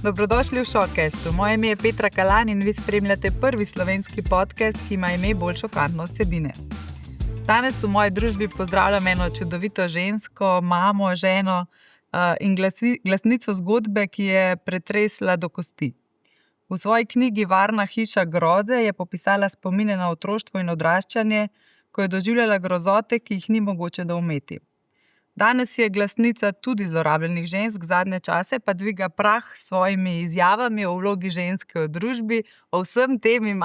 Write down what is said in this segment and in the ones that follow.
Dobrodošli v Showcastu. Moje ime je Petra Kalan in vi spremljate prvi slovenski podcast, ki ima ime bolj šokantno vsebine. Danes v moji družbi pozdravljam eno čudovito žensko, mamo, ženo in glasnico zgodbe, ki je pretresla do kosti. V svoji knjigi Varna hiša groze je popisala spomine na otroštvo in odraščanje, ko je doživljala grozote, ki jih ni mogoče doumeti. Danes je glasnica tudi zlorabljenih žensk, zadnje čase pa dviga prah s svojimi izjavami o vlogi ženske v družbi. O vsem tem in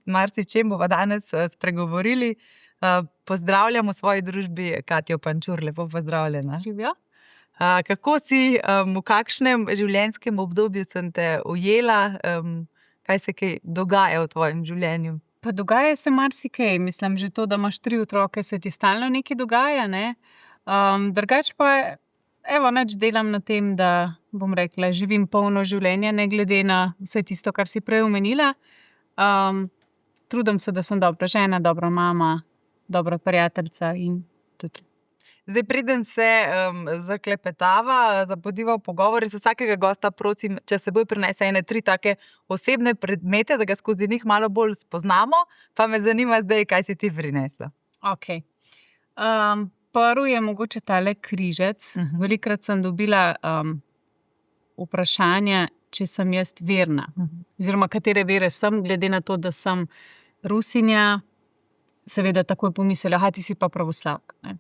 marsičem bova danes spregovorili. Pozdravljam v svoji družbi Katjo Pančur, lepo pozdravljena. Živijo. Kako si, v kakšnem življenjskem obdobju sem te ujela, kaj se kaj dogaja v tvojem življenju? Pa dogaja se marsikaj, mislim, že to, da imaš 3 otroke, se ti stalno nekaj dogaja, ne? Drugač pa, nič delam na tem, da, bom rekla, živim polno življenje, ne glede na vse tisto, kar si prej omenila. Trudim se, da sem dobra žena, dobra mama, dobra prijateljica in tudi. Zdaj, preden se zaklepetava, zapodiva v pogovor, iz vsakega gosta prosim, če seboj prinese 3 take osebne predmete, da ga skozi njih malo bolj spoznamo, pa me zanima zdaj, kaj si ti prinesla. Okej. Prvi je mogoče tale križec. Velikokrat sem dobila vprašanja, če sem jaz verna. Oziroma, katere vere sem, glede na to, da sem Rusinja, seveda takoj pomislila, ti si pa pravoslavka, ne.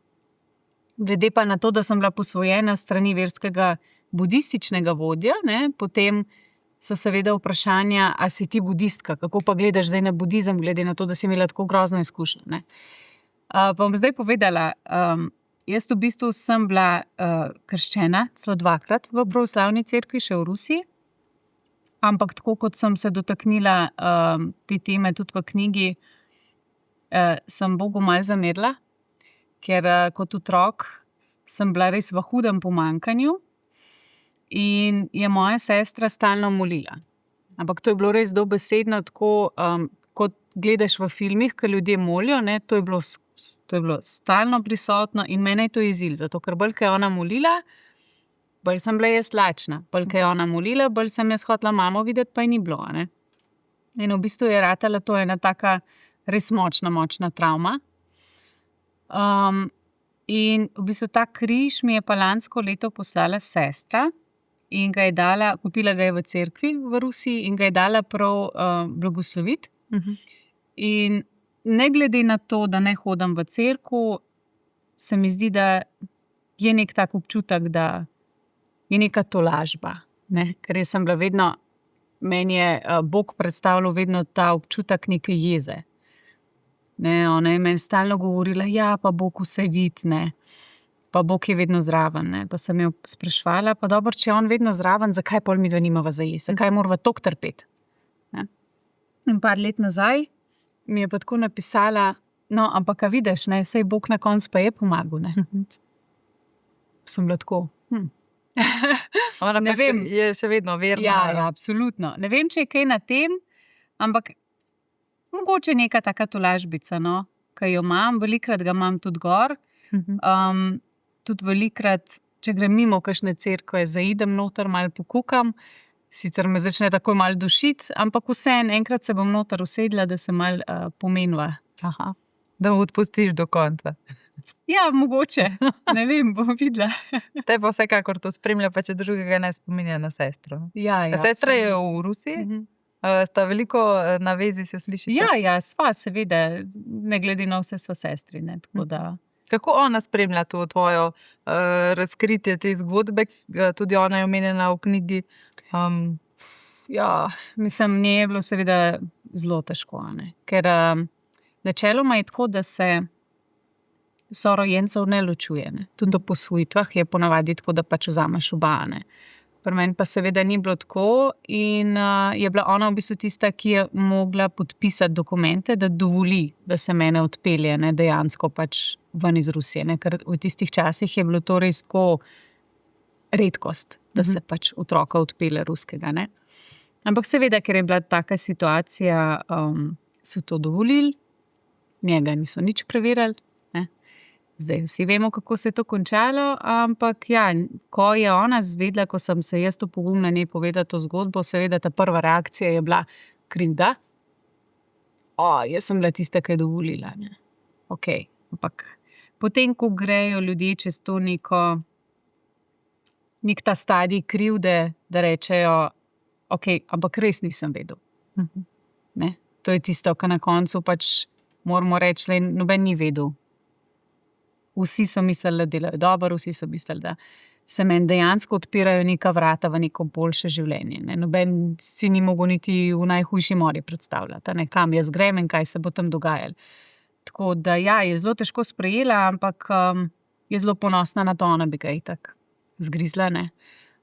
Glede pa na to, da sem bila posvojena strani verskega budističnega vodja, ne, potem so seveda vprašanja, a si ti budistka, kako pa gledaš zdaj na budizem, glede na to, da si imela tako grozno izkušnjo, ne. Pa bom zdaj povedala, jaz v bistvu sem bila krščena celo 2-krat v pravoslavni cerkvi, še v Rusiji, ampak tako kot sem se dotaknila te teme tudi v knjigi, sem Bogu malo zamerila, ker kot otrok sem bila res v hudem pomanjkanju in je moja sestra stalno molila. Ampak to je bilo res dobesedno tako, kot gledaš v filmih, ko ljudje molijo, ne, to je bilo stalno prisotno in mene je to jezilo, zato ker bolj, ko je ona molila, bolj sem bila jaz lačna. Bolj, ko je ona molila, bolj sem jaz hotela mamo videti, pa je ni bilo, ne. In v bistvu je ratala to ena taka res močna travma. In v bistvu ta križ mi je pa lansko leto poslala sestra in ga je dala, kupila ga je v cerkvi v Rusiji in ga je dala prav blagosloviti. In ne glede na to, da ne hodim v cerkev, se mi zdi, da je nek tak občutek, da je neka tolažba, ne. Ker jaz sem bila vedno, meni je Bog predstavljal vedno ta občutek neke jeze. Ne, ona je meni stalno govorila, pa Bog vse vidi, ne. Pa Bog je vedno zraven, ne. Pa sem jo spraševala, pa dobro, če je on vedno zraven, zakaj pol midva nimava za jesti? Zakaj morava toliko trpeti? Ne. In par let nazaj mi je pa tako napisala, no, ampak a vidiš, ne, saj Bog na koncu pa je pomagal, ne. Sem bila tako, Ona ne pa vem. je še vedno verna. Ja, absolutno. Ne vem, če je kaj na tem, ampak mogoče neka taka tolažbica, no, ki jo imam, velikokrat ga imam tudi gor. Tudi velikokrat, če grem mimo kakšne cerkve, zaidem noter, malo pokukam, sicer me začne takoj malo dušiti, ampak vseeno, enkrat se bom noter usedla, da se malo pomeniva. Da odpustiš do konca. Ja, mogoče. Ne vem, bom videla. Te pa vsekakor to spremlja, pa če drugega ne spominja na sestro. Ja, Sestra je v Rusiji? Sta veliko na vezi, se slišite? Ja, sva seveda, ne glede na vse sva sestri, ne, tako da. Kako ona spremlja to tvojo razkritje te zgodbe? Tudi ona je omenjena v knjigi. Ja, mislim, nje je bilo seveda zelo težko, ne. Ker načeloma je tako, da se sorojencev ne ločuje, ne. Tudi do posvojitvah je ponavadi tako, da pač vzameš oba, ne. Pri meni pa seveda ni bilo tako in je bila ona v bistvu tista, ki je mogla podpisati dokumente, da dovoli, da se mene odpelje, ne, dejansko pač ven iz Rusije, ne, ker v tistih časih je bilo to res tako redkost, da se pač otroka odpelje ruskega, ne. Ampak seveda, ker je bila taka situacija, so to dovolili, njega niso nič preverili, ne. Zdaj vsi vemo, kako se je to končalo, ampak ja, ko je ona zvedela, ko sem se jaz opogumila njej povedati to zgodbo, seveda ta prva reakcija je bila krivda. Jaz sem bila tista, ki je dovolila, ne. Okej, ampak potem, ko grejo ljudje čez to nek ta stadij krivde, da rečejo, okej, ampak res nisem vedel. Ne? To je tisto, kar na koncu pač moramo reči, da noben ni vedel. Vsi so mislili, da delajo dobro, vsi so mislili, da se meni dejansko odpirajo neka vrata v neko boljše življenje. Ne? Noben si ni mogel niti v najhujši mori predstavljati, ne? Kam jaz grem in kaj se bo tam dogajalo. Tako da ja, je zelo težko sprejela, ampak je zelo ponosna na to, ona bi ga itak zgrizla, ne.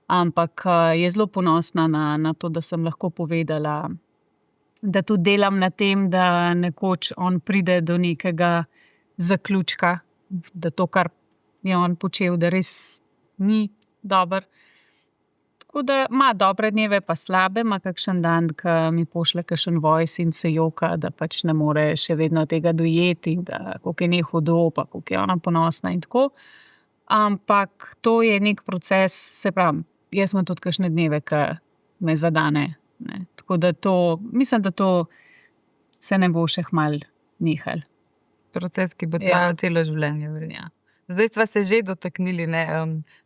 Ampak je zelo ponosna na to, da sem lahko povedala, da tudi delam na tem, da nekoč on pride do nekega zaključka, da to, kar je on počel, da res ni dobro. Tako da ima dobre dneve pa slabe, ima kakšen dan, ko mi pošlje kakšen voice in se joka, da pač ne more še vedno tega dojeti, da koliko je njej hudo, pa koliko je ona ponosna in tako. Ampak to je nek proces, se pravim, jaz imam tudi kakšne dneve, ki me zadane, ne. Tako da mislim, da to se ne bo še kmalu nehalo. Proces, ki bo trajal celo življenje. Ja. Zdaj sva se že dotaknili, ne.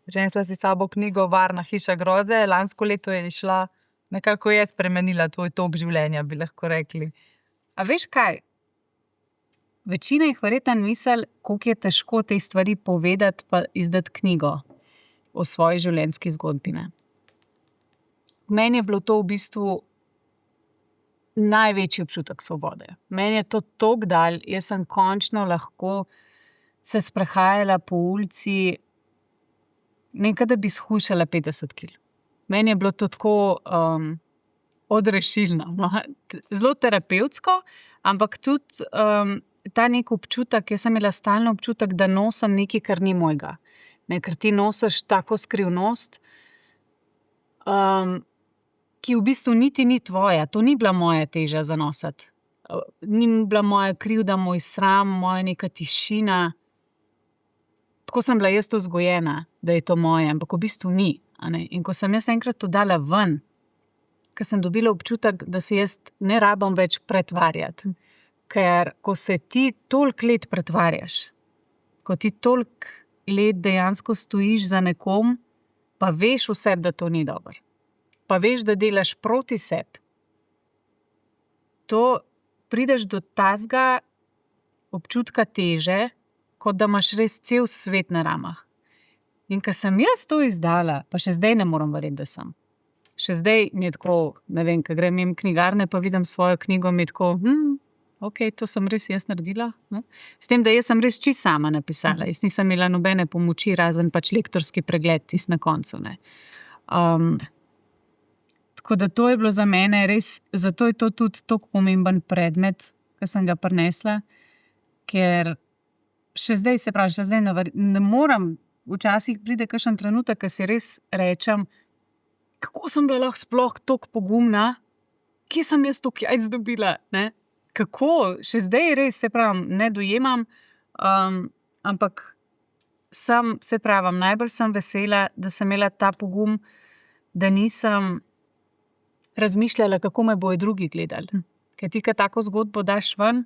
Prinesla si s sabo knjigo Varna hiša groze, lansko leto je izšla, nekako je spremenila tvoj tok življenja, bi lahko rekli. A veš kaj? Večina jih verjetno misli, koliko je težko te stvari povedati pa izdati knjigo o svoji življenjski zgodbi, ne. Meni je bilo to v bistvu največji občutek svobode. Meni je to toliko dalo, jaz sem končno lahko se sprehajala po ulici, nekaj, da bi shujšala 50 kil. Meni je bilo to tako odrešilno, no. Zelo terapevtsko, ampak tudi ta nek občutek, jaz sem imela stalno občutek, da nosim nekaj, kar ni mojega. Ne, ker ti nosiš tako skrivnost, ki v bistvu niti ni tvoja. To ni bila moja teža za nositi. Ni bila moja krivda, moj sram, moja neka tišina. Tako sem bila jaz vzgojena, da je to moje, ampak v bistvu ni, a ne. In ko sem jaz enkrat to dala ven, ko sem dobila občutek, da se jaz ne rabim več pretvarjati. Ker ko se ti toliko let pretvarjaš, ko ti toliko let dejansko stojiš za nekom, pa veš v sebi, da to ni dobro, pa veš, da delaš proti sebi, to prideš do tazga občutka teže, kot da imaš res cel svet na ramah. In ko sem jaz to izdala, pa še zdaj ne moram verjeti, da sem. Še zdaj mi je tako, ne vem, ko grem mimo knjigarne, pa vidim svojo knjigo, mi je tako, okej, to sem res jaz naredila, ne. S tem, da jaz sem res čisto sama napisala. Jaz nisem imela nobene pomoči, razen pač lektorski pregled tisti na koncu, ne. Tako da to je bilo za mene res, zato je to tudi tako pomemben predmet, ki sem ga prinesla, ker še zdaj, se pravi, še zdaj ne morem, včasih pride kakšen trenutek, ko si res rečem, kako sem bila lahko sploh toliko pogumna, kje sem jaz toliko jajc dobila, ne? Kako, še zdaj res, se pravim, ne dojemam, ampak se pravim, najbolj sem vesela, da sem imela ta pogum, da nisem razmišljala, kako me bojo drugi gledali. Ker ti, ko tako zgodbo daš ven,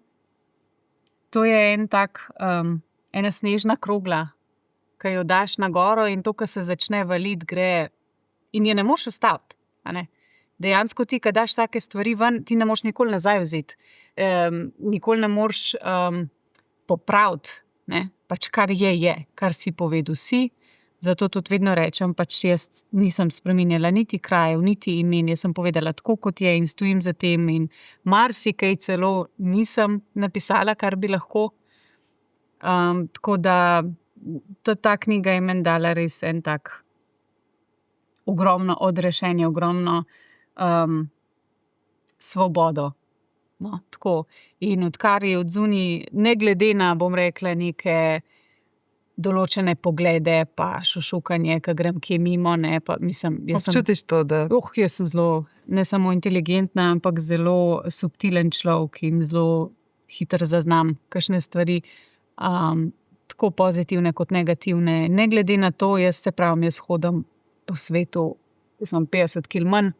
to je ena snežna krogla, ki jo daš na goro in to, ko se začne valiti, gre in je ne moreš ustaviti, a ne. Dejansko ti, ko daš take stvari ven, ti ne moreš nikoli nazaj vzeti. Nikoli ne moreš popraviti, ne. Pač kar je, kar si povedal si. Zato tudi vedno rečem, pač jaz nisem spreminjala niti krajev, niti imen. Jaz sem povedala tako, kot je in stojim za tem in marsikaj celo nisem napisala, kar bi lahko. Tako da ta knjiga je meni dala res en tak ogromno odrešenje, ogromno svobodo. No, tako. In odkar je odzunaj, ne glede na, bom rekla, neke določene poglede pa šušukanje, ko grem kje mimo, ne, pa mislim, Občutiš to, da... jaz sem zelo, ne samo inteligentna, ampak zelo subtilen človek in zelo hitro zaznam kakšne stvari. tako pozitivne kot negativne. Ne glede na to, jaz hodim po svetu, jaz imam 50 kg manj,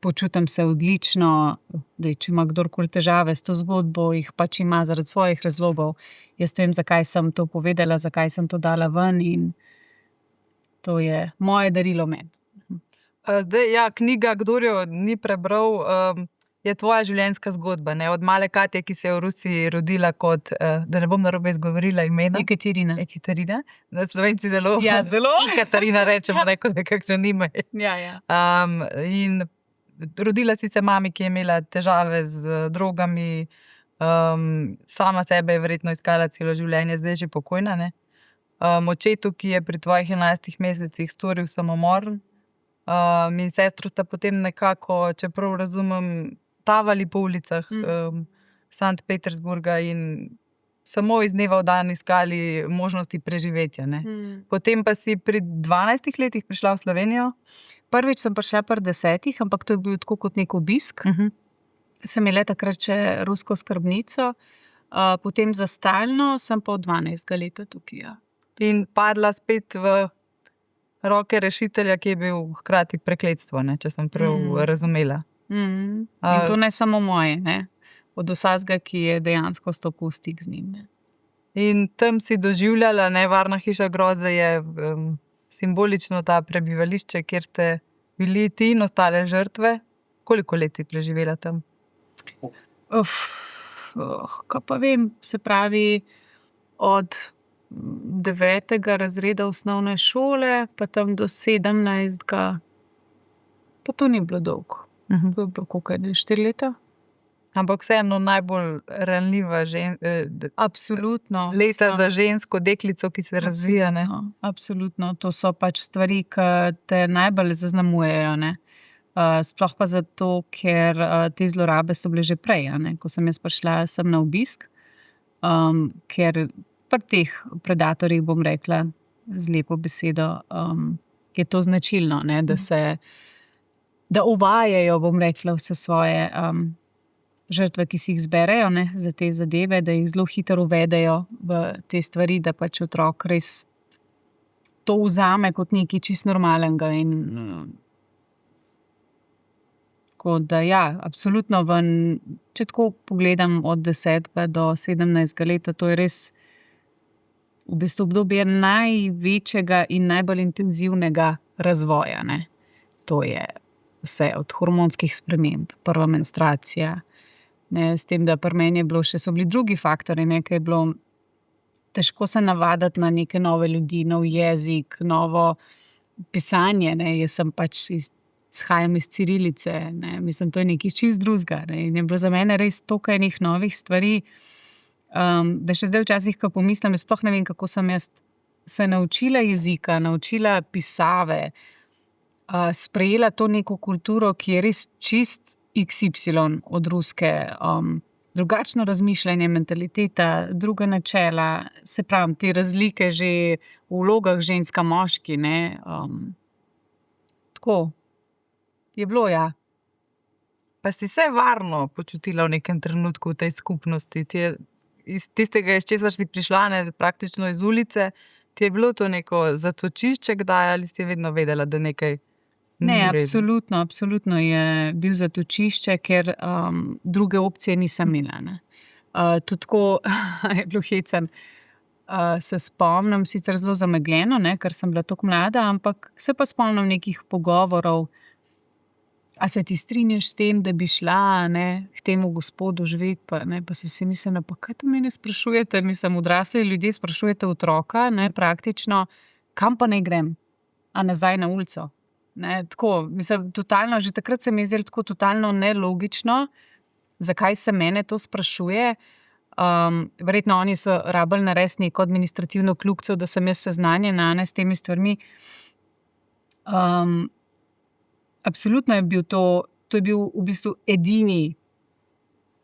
počutim se odlično, da če ima kdorkoli težave s to zgodbo, jih pač ima zaradi svojih razlogov. Jaz vem, zakaj sem to povedala, zakaj sem to dala ven in to je moje darilo meni. Zdaj, ja, knjiga, kdor jo ni prebral, je tvoja življenjska zgodba, ne? Od male Katje, ki se je v Rusiji rodila kot, da ne bom narobe izgovorila imena. Ekaterina. Slovenci zelo. Ja, zelo. Katarina rečemo, ne, kot da kakšno ime. Ja. In rodila si se mami, ki je imela težave z drogami, sama sebe je verjetno iskala celo življenje, zdaj že pokojna, ne? Očetu, ki je pri tvojih 11 mesecih storil samomor, in sestro sta potem nekako, čeprav razumem, tavali po ulicah Sankt Petersburga in samo iz dneva v dan iskali možnosti preživetja, ne? Potem pa si pri 12 letih prišla v Slovenijo. Prvič sem prišla pri 10, ampak to je bil tako kot nek obisk. Sem imela takrat še rusko skrbnico, potem za stalno sem pa od 12 leta tukaj, ja. In padla spet v roke rešitelja, ki je bil hkrati prekletstvo, ne, če sem prav razumela. In to ne samo moje, ne. Od vsakega, ki je dejansko stopil v stik z njim, ne. In tam si doživljala, ne, Varna hiša groze je simbolično ta prebivališče, kjer ste bili ti in ostale žrtve. Koliko let si preživela tam? Kaj pa vem, se pravi, od 9. razreda osnovne šole, pa tam do 17. Pa to ni bilo dolgo. To je bilo koliko, 4 leta? Ampak vseeno najbolj ranljiva Absolutno. Leta za žensko deklico, ki se razvija, ne? Absolutno. To so pač stvari, ki te najbolj zaznamujejo, ne. Sploh pa zato, ker te zlorabe so bile že prej, a ne. Ko sem jaz prišla sem na obisk, ker pri teh predatorjih, bom rekla, z lepo besedo, je to značilno, ne, da uvajajo, bom rekla, vse svoje žrtve, ki si jih zberejo, ne, za te zadeve, da jih zelo hitro uvedejo v te stvari, da pač otrok res to vzame kot nekaj čisto normalnega in tako da ja, absolutno če tako pogledam od 10. do 17. leta, to je res v bistvu obdobje največjega in najbolj intenzivnega razvoja, ne. To je vse od hormonskih sprememb, prva menstruacija, ne, s tem, da pri meni so bili drugi faktorji, ne, ker je bilo težko se navaditi na neke nove ljudi, nov jezik, novo pisanje, ne, jaz sem pač izhajam iz cirilice, ne, mislim, to je nekaj čisto drugega, ne, in je bilo za mene res toliko enih novih stvari, da še zdaj včasih, ko pomislim, jaz sploh ne vem, kako sem jaz se naučila jezika, naučila pisave, sprejela to neko kulturo, ki je res čist XY od ruske, drugačno razmišljanje, mentaliteta, druga načela, se pravim, te razlike že v vlogah ženska, moški, ne, tako je bilo, ja. Pa si se varno počutila v nekem trenutku v tej skupnosti? Iz tistega, iz česar si prišla, ne, praktično iz ulice, ti je bilo to neko zatočišče kdaj ali si vedno vedela, da nekaj Ne, absolutno je bil zatočišče, ker druge opcije nisem imela, ne. Tudi tako je bilo hecno. Se spomnim, sicer zelo zamegljeno, ne, ker sem bila tako mlada, ampak se pa spomnim nekih pogovorov, a se ti strinjaš s tem, da bi šla, ne, k temu gospodu živeti, pa, ne, pa si mislila, pa kaj to mene sprašujete, mislim, odrasli ljudje sprašujete otroka, ne, praktično, kam pa naj grem, a nazaj na ulico. Ne, tako, mislim, totalno, že takrat se mi je zdelo tako totalno nelogično, zakaj se mene to sprašuje. Verjetno oni so rabili narediti neko administrativno kljukico, da sem jaz seznanjena, ne, s temi stvarmi. Absolutno je bil to je bil v bistvu edini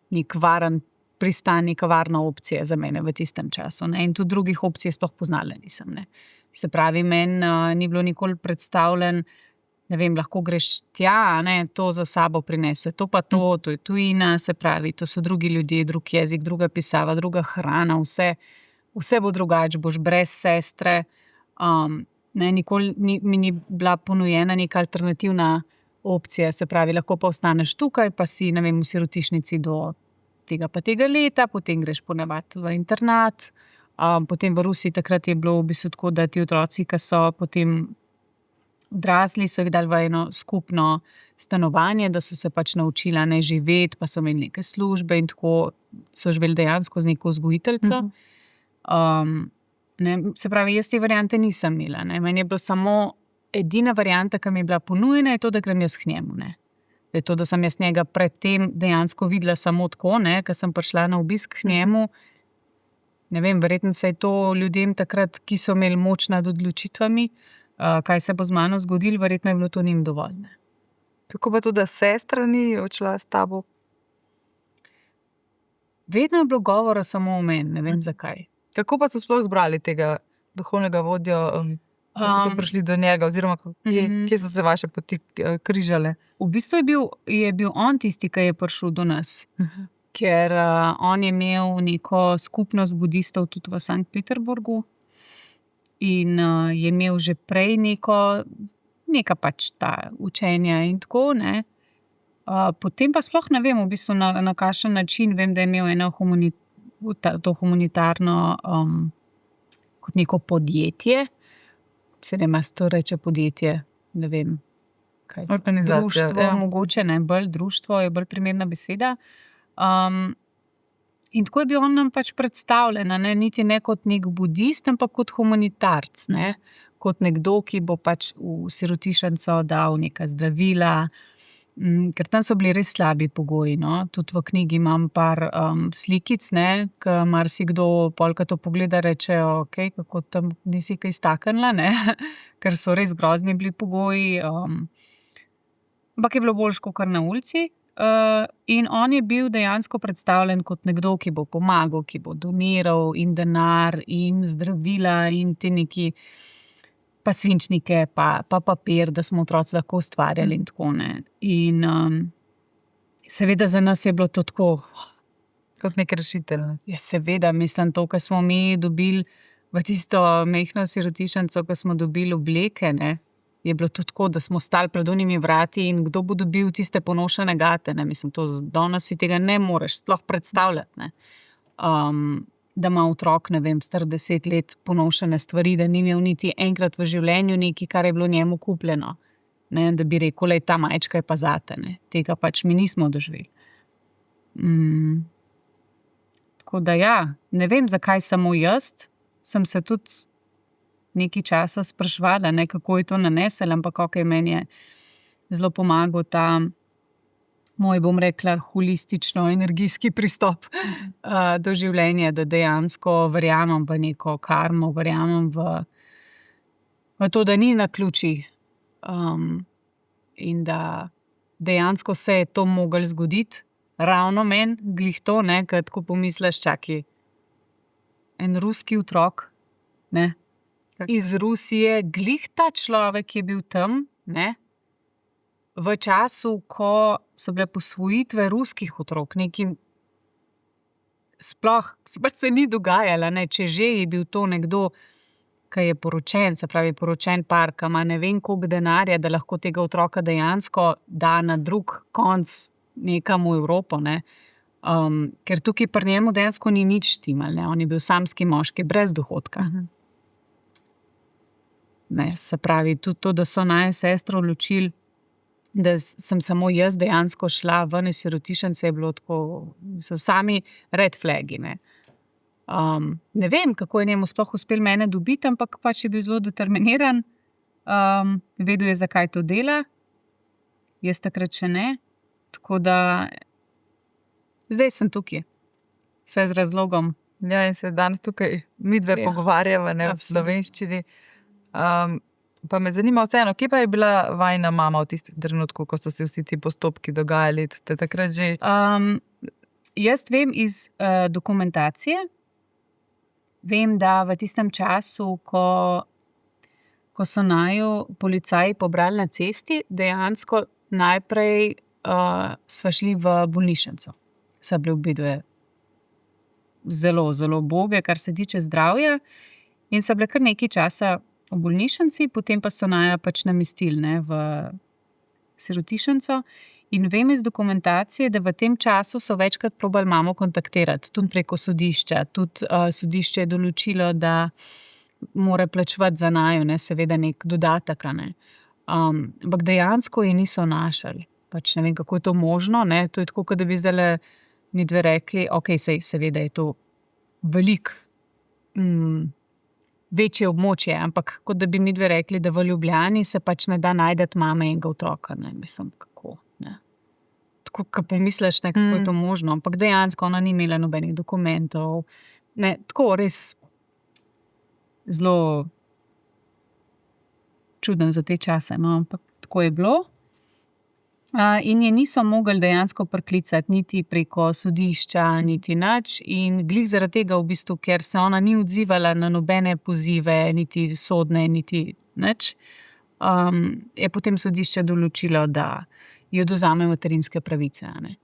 nek varen pristan, neka varna opcija za mene v tistem času, ne, in tudi drugih opcij sploh poznala nisem, ne. Se pravi, meni ni bilo nikoli predstavljen, ne vem, lahko greš tja, ne, to za sabo prinese, to pa to je tujina, se pravi, to so drugi ljudje, drug jezik, druga pisava, druga hrana, vse vse bo drugače, boš brez sestre. Nikoli mi ni bila ponujena neka alternativna opcija, se pravi, lahko pa ostaneš tukaj, pa si, ne vem, v sirotišnici do tega pa tega leta, potem greš ponavadi v internat. Potem v Rusiji takrat je bilo v bistvu tako, da ti otroci, ki so potem odrasli, so jih dali v eno skupno stanovanje, da so se pač naučila ne živeti, pa so imeli neke službe in tako so živeli dejansko z neko vzgojiteljico. Se pravi, jaz te variante nisem imela. Ne. Meni je bilo samo edina varianta, ki mi je bila ponujena, je to, da grem jaz k njemu. Ne. Da je to, da sem jaz njega predtem dejansko videla samo tako, ker sem prišla na obisk k njemu. Ne vem, verjetno se je to ljudem takrat, ki so imeli moč nad odločitvami, kaj se bo z mano zgodilo, verjetno je bilo to njim dovolj. Ne. Kako pa to, da sestra ni odšla s tabo? Vedno je bilo govora samo o meni, ne vem zakaj. Kako pa so sploh zbrali tega duhovnega vodjo, kako so prišli do njega, oziroma kje so se vaše poti križale? V bistvu je bil on tisti, ki je prišel do nas. Ker on je imel neko skupnost budistov tudi v Sankt Peterburgu in je imel že prej neka pač ta učenja in tako, ne. Potem pa sploh ne vem, v bistvu na kakšen način, vem, da je imel eno to humanitarno kot neko podjetje, se ne vem, to reče podjetje, ne vem, kaj. Organizacija. Društvo, mogoče, ne, bolj društvo je bolj primerna beseda. In tako je bil on nam pač predstavljen, ne, niti ne kot nek budist, ampak kot humanitarc, ne, kot nekdo, ki bo pač v sirotišnico dal neka zdravila, ker tam so bili res slabi pogoji, no. Tudi v knjigi imam par slikic, ne, ki marsikdo pol, ko to pogleda, reče, okej, kako tam nisi kaj staknila, ne, ker so res grozni bili pogoji, ampak je bilo boljše kakor na ulici. In on je bil dejansko predstavljen kot nekdo, ki bo pomagal, ki bo doniral in denar in zdravila in te neki pa svinčnike, pa papir, da smo otroci lahko ustvarjali in tako, ne. In seveda za nas je bilo to tako Kot nek rešitelj. Ja, seveda, mislim, to, kar smo mi dobili v tisto majhno sirotišnico, ko smo dobili obleke, ne, je bilo to tako, da smo stali pred onimi vrati in kdo bo dobil tiste ponošene gate, ne, mislim, to danes si tega ne moreš sploh predstavljati, ne. Da ima otrok, ne vem, star 10 let ponošene stvari, da ni imel niti enkrat v življenju nekaj, kar je bilo njemu kupljeno, ne, da bi rekel, lej, ta majčka je pa zate, ne, tega pač mi nismo doživeli. Tako da ja, ne vem, zakaj samo jaz, sem se tudi nekaj časa spraševala, ne, kako je to nanesel, ampak okej, meni je zelo pomagal ta moj, bom rekla, holistično-energijski pristop do življenja, da dejansko verjamem v neko karmo, verjamem v to, da ni naključij, in da dejansko se je to moglo zgoditi, ravno meni, glih to, ne, ker tako pomisliš, čakaj, en ruski otrok, ne, iz Rusije, glih ta človek je bil tam, ne, v času, ko so bile posvojitve ruskih otrok, nekaj sploh se ni dogajalo, ne, če že je bil to nekdo, ki je poročen, se pravi poročen par, ki ima ne vem koliko denarja, da lahko tega otroka dejansko da na drug konc nekam v Evropo, ne. Ker tukaj pri njemu dejansko ni nič štimalo, ne, on je bil samski moški, brez dohodka. Ne, se pravi, tudi to, da so naju sestro odločili, da sem samo jaz dejansko šla ven iz sirotišnice, je bilo tako, so sami red flagi, ne. Ne vem, kako je njemu sploh uspelo mene dobiti, ampak pač je bil zelo determiniran, vedel je, zakaj to dela, jaz takrat še ne, tako da zdaj sem tukaj, vse z razlogom. Ja, in se danes tukaj midve pogovarjava, ne, v slovenščini. Pa me zanima vseeno, kje pa je bila vajina mama v tistem trenutku, ko so se vsi ti postopki dogajali, ste takrat že? Jaz vem iz dokumentacije, vem, da v tistem času, ko so naju policaji pobrali na cesti, dejansko najprej sva šli v bolnišnico. Sva bili obedve zelo, zelo uboge, kar se tiče zdravja. In so bile kar nekaj časa v bolnišnici, potem pa so naju pač namestili, ne, v sirotišnico. In vem iz dokumentacije, da v tem času so večkrat probali mamo kontaktirati, tudi preko sodišča. Tudi sodišče je določilo, da mora plačevati za naju, ne, seveda nek dodatek, a ne. Ampak dejansko je niso našli. Pač ne vem, kako je to možno, ne. To je tako, kot da bi zdajle midve rekli, okej, seveda je to veliko, večje območje, ampak kot da bi midve rekli, da v Ljubljani se pač ne da najdeti mame enega otroka, ne. Mislim, kako, ne. Tako, ko pomisliš, ne, kako je to možno, ampak dejansko ona ni imela nobenih dokumentov. Ne, tako res zelo čuden za te čase, no, ampak tako je bilo. In je niso mogli dejansko priklicati niti preko sodišča, niti nič. In glih zaradi tega v bistvu, ker se ona ni odzivala na nobene pozive, niti sodne, niti nič, je potem sodišče določilo, da ji odvzame materinske pravice, a ne.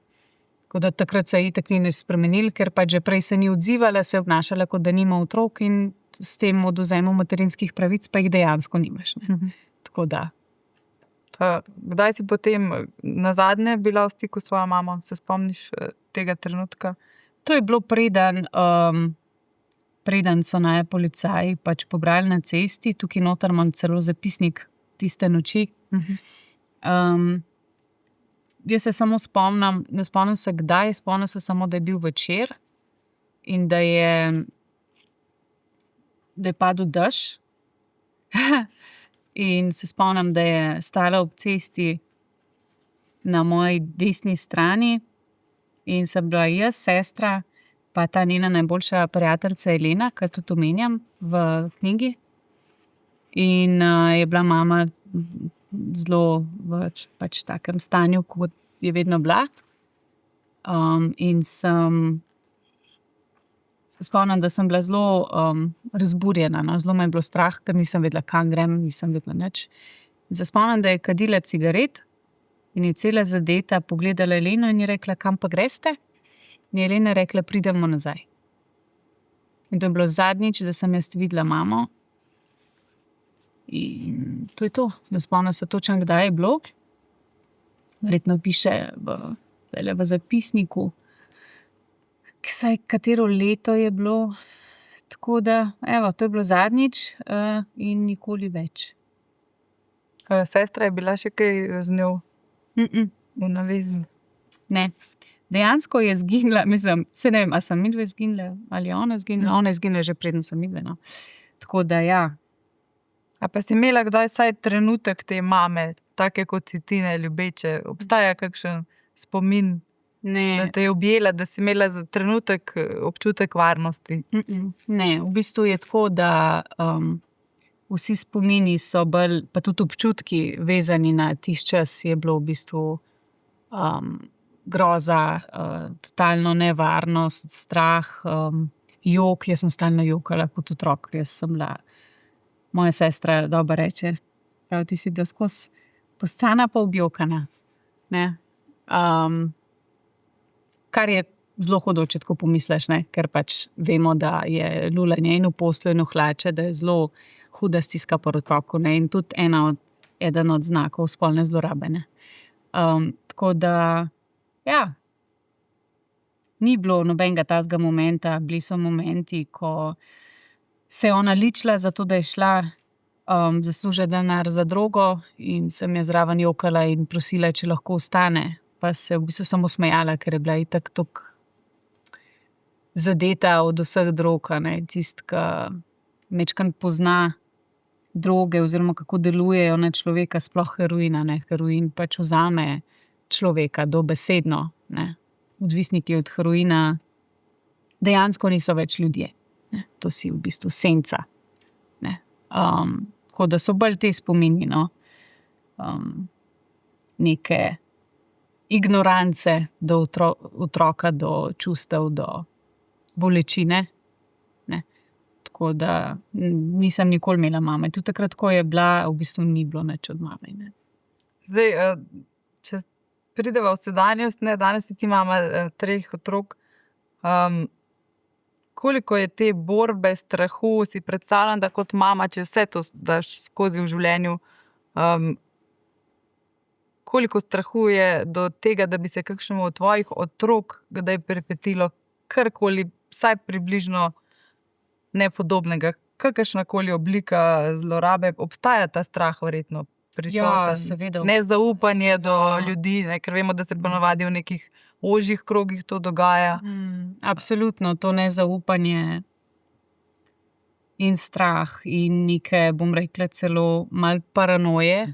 Tako da takrat se itak ni nič spremenilo, ker pač že prej se ni odzivala, se je obnašala, kot da nima otrok in s tem odvzemom materinskih pravic pa jih dejansko nimaš, ne. Tako da. Kdaj si potem nazadnje bila v stiku s svojo mamo? Se spomniš tega trenutka? To je bilo preden so naju policaji pač pobrali na cesti. Tukaj noter imam celo zapisnik tiste noči. Jaz se samo spomnim, ne spomnim se kdaj, spomnim se samo, da je bil večer in da je padel dež. In se spomnim, da je stala ob cesti na moji desni strani in sem bila jaz, sestra, pa ta njena najboljša prijateljica Elena, ki tudi omenjam v knjigi. In je bila mama zelo v pač takem stanju, kot je vedno bila. In se spomnim, da sem bila zelo razburjena, no. Zelo me je bilo strah, ker nisem vedela, kam grem, nisem vedela nič. Se spomnim, da je kadila cigaret in je cela zadeta pogledala Eleno in je rekla: "Kam pa greste?" In je Elena rekla: "Pridemo nazaj." In to je bilo zadnjič, da sem jaz videla mamo. In to je to. Ne spomnim se točno, kdaj je bilo. Verjetno piše v zapisniku, saj katero leto je bilo. Tako da, evo, to je bilo zadnjič in nikoli več. Sestra je bila še kaj z njo v navezi? Ne. Dejansko je izginila, mislim, saj ne vem, a sem midve izginila ali je ona izginila. Ona je izginila že preden sem midve, no. Tako da, ja. A pa si imela kdaj vsaj trenutek te mame, take kot si ti, ne, ljubeče? Obstaja kakšen spomin, da te je objela, da si imela za trenutek občutek varnosti? Ne, v bistvu je tako, da vsi spomini so bolj, pa tudi občutki vezani na tisti čas, je bilo v bistvu groza, totalno nevarnost, strah, jok. Jaz sem stalno jokala kot otrok, jaz sem bila, moja sestra dobro reče, pravi, ti si bila skozi poscana pa objokana, ne. Kar je zelo hudo, če tako pomisliš, ne, ker pač vemo, da je lulanje in v posteljo in v hlače, da je zelo huda stiska pri otroku, ne, in tudi eden od znakov spolne zlorabe, ne. Tako da, ja, ni bilo nobenega takega momenta, bili so momenti, ko se je ona ličila za to, da je šla zaslužiti denar za drogo in sem je zraven jokala in prosila, če lahko ostane. Pa se v bistvu samo smejala, ker je bila itak toliko zadeta od vseh drog, a ne. Tisti, ki majčkeno pozna droge oziroma kako delujejo na človeka, sploh heroin, a ne. Heroin pač vzame človeka dobesedno, ne. Odvisniki od heroina dejansko niso več ljudje, ne. To si v bistvu senca, ne. Tako da so bolj te spomini, no. Neke ignorance do otroka, do čustev, do bolečine, ne. Tako da nisem nikoli imela mame. Tudi takrat, ko je bila, v bistvu ni bilo nič od mame, ne. Zdaj, če prideva v sedanjost, ne, danes si ti mama 3 otrok. koliko je te borbe, strahu, si predstavljam, da kot mama, če vse to daš skozi v življenju, koliko strahu je do tega, da bi se kakšnemu od tvojih otrok kdaj pripetilo karkoli, vsaj približno nepodobnega, kakršnakoli oblika zlorabe, obstaja ta strah verjetno prisoten. seveda. Nezaupanje do ljudi, ne, ker vemo, da se ponavadi v nekih ožjih krogih to dogaja. Absolutno, to nezaupanje in strah in neke, bom rekla, celo malo paranoje,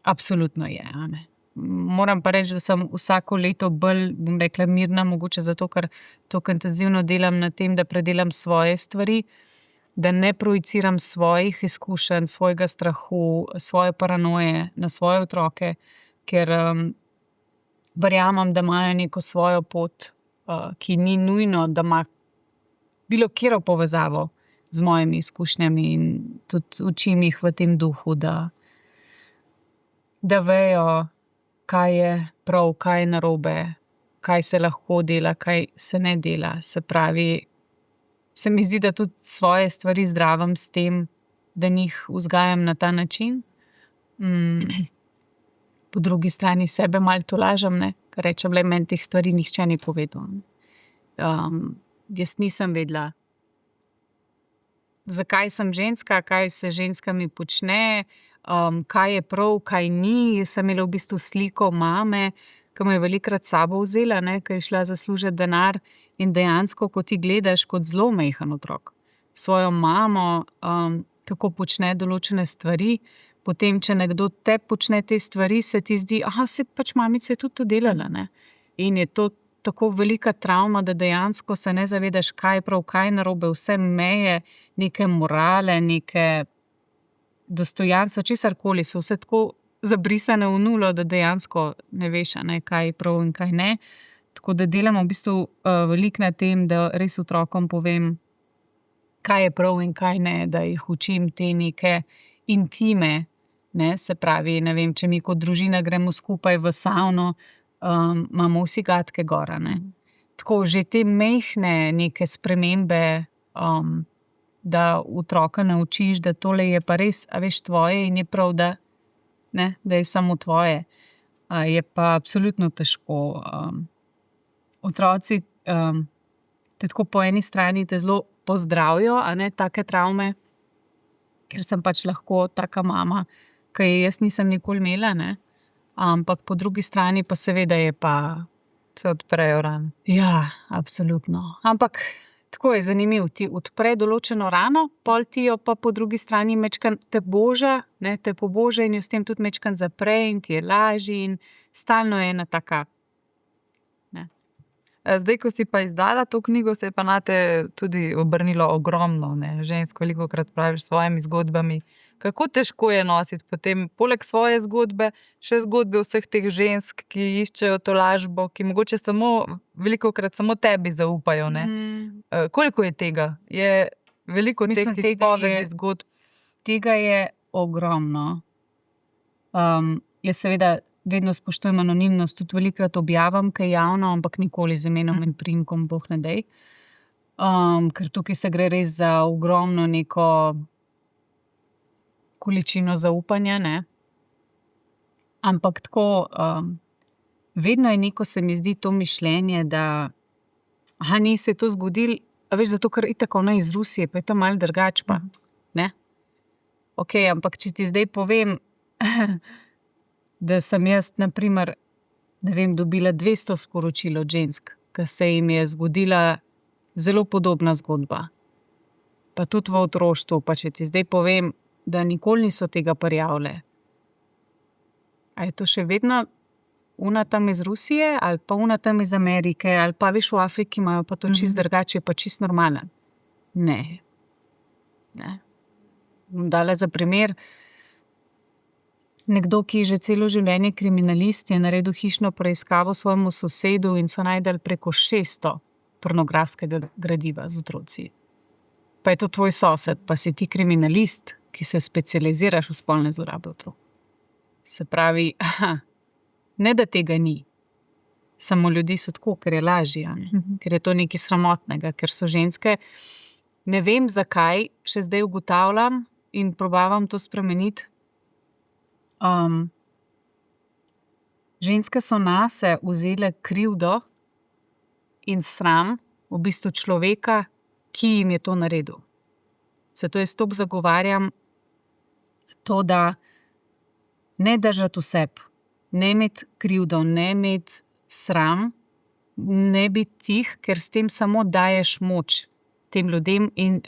absolutno je. A ne. Moram pa reči, da sem vsako leto bolj, bom rekla, mirna, mogoče zato, ker tako intenzivno delam na tem, da predelam svoje stvari, da ne projiciram svojih izkušenj, svojega strahu, svoje paranoje na svoje otroke, ker verjamem, da imajo neko svojo pot, ki ni nujno, da ima bilo katero povezavo z mojimi izkušnjami, in tudi učim jih v tem duhu, da vejo, kaj je prav, kaj je narobe, kaj se lahko dela, kaj se ne dela. Se pravi, se mi zdi, da tudi svoje stvari zdravim s tem, da njih vzgajam na ta način. Po drugi strani sebe malo tolažim, ne, ker rečem, le meni teh stvari nihče ni povedal. Jaz nisem vedela, zakaj sem ženska, kaj se z ženskami počne, kaj je prav, kaj ni. Jaz sem imela v bistvu sliko mame, ki me je velikokrat s sabo vzela, ne, ki je šla zaslužiti denar, in dejansko, ko ti gledaš kot zelo majhen otrok svojo mamo, kako počne določene stvari, potem, če nekdo te počne te stvari, se ti zdi, se pač mamica je tudi to delala, ne. In je to tako velika travma, da dejansko se ne zavedaš, kaj je prav, kaj je narobe, vse meje, neke morale, neke dostojanstva, česarkoli so vse tako zabrisane v nulo, da dejansko ne veš, ne, kaj je prav in kaj ne. Tako da delamo v bistvu veliko na tem, da res otrokom povem, kaj je prav in kaj ne, da jih učim te neke intime, ne, se pravi, ne vem, če mi kot družina gremo skupaj v savno, imamo vsi gatke gora, ne. Tako, že te majhne neke spremembe, da otroka naučiš, da tole je pa res, a veš, tvoje in je prav, da je samo tvoje, je pa absolutno težko. Otroci te tako po eni strani te zelo pozdravijo, a ne, take travme, ker sem pač lahko taka mama, ki je jaz nisem nikoli imela, ne. Ampak po drugi strani pa seveda je pa Se odprejo rane. ja, absolutno. Ampak tako je zanimivo, ti odpre določeno rano, pol ti jo pa po drugi strani majčkeno te boža, ne, te poboža in jo s tem tudi majčkeno zapre in ti je lažje in stalno je ena taka. Zdaj, ko si pa izdala to knjigo, se je pa nate tudi obrnilo ogromno, ne, žensk, velikokrat praviš s svojimi zgodbami. Kako težko je nositi potem poleg svoje zgodbe še zgodbe vseh teh žensk, ki iščejo tolažbo, ki mogoče velikokrat samo tebi zaupajo, ne? Koliko je tega? Je veliko Mislim, teh tega izpovedi, je- zgodb? Tega je ogromno. Jaz seveda vedno spoštujem anonimnost, tudi velikokrat objavim kaj javno, ampak nikoli z imenom in priimkom, bog ne daj. Ker tukaj se gre res za ogromno neko količino zaupanja, ne. Ampak tako, vedno je neko, se mi zdi, to mišljenje, da ni se to zgodilo, a veš, zato ker itak ona iz Rusije, pa je tam malo drugače pa, ne. Okej, ampak če ti zdaj povem, da sem jaz, na primer, ne vem, dobila 200 sporočil od žensk, ki se jim je zgodila zelo podobna zgodba. Pa tudi v otroštvu, pa če ti zdaj povem, da nikoli niso tega prijavile. A je to še vedno ona tam iz Rusije, ali pa ona tam iz Amerike, ali pa veš, v Afriki imajo pa to čisto drugače, pa čisto normalno. Ne. Bom dala za primer. Nekdo, ki je že celo življenje kriminalist, je naredil hišno preiskavo svojemu sosedu in so našli preko 600 pornografskega gradiva z otroci. Pa je to tvoj sosed, pa si ti kriminalist, ki se specializiraš v spolne zlorabe otrok. Se pravi, ne da tega ni, Samo ljudi so tako, ker je lažje, ker je to nekaj sramotnega, ker so ženske. Ne vem, zakaj, še zdaj ugotavljam in probavam to spremeniti. Ženske so nase vzele krivdo in sram v bistvu človeka, ki jim je to naredil. Zato jaz toliko zagovarjam to, da ne držati v sebi, ne imeti krivdo, ne imeti sram, ne biti tih, ker s tem samo daješ moč tem ljudem in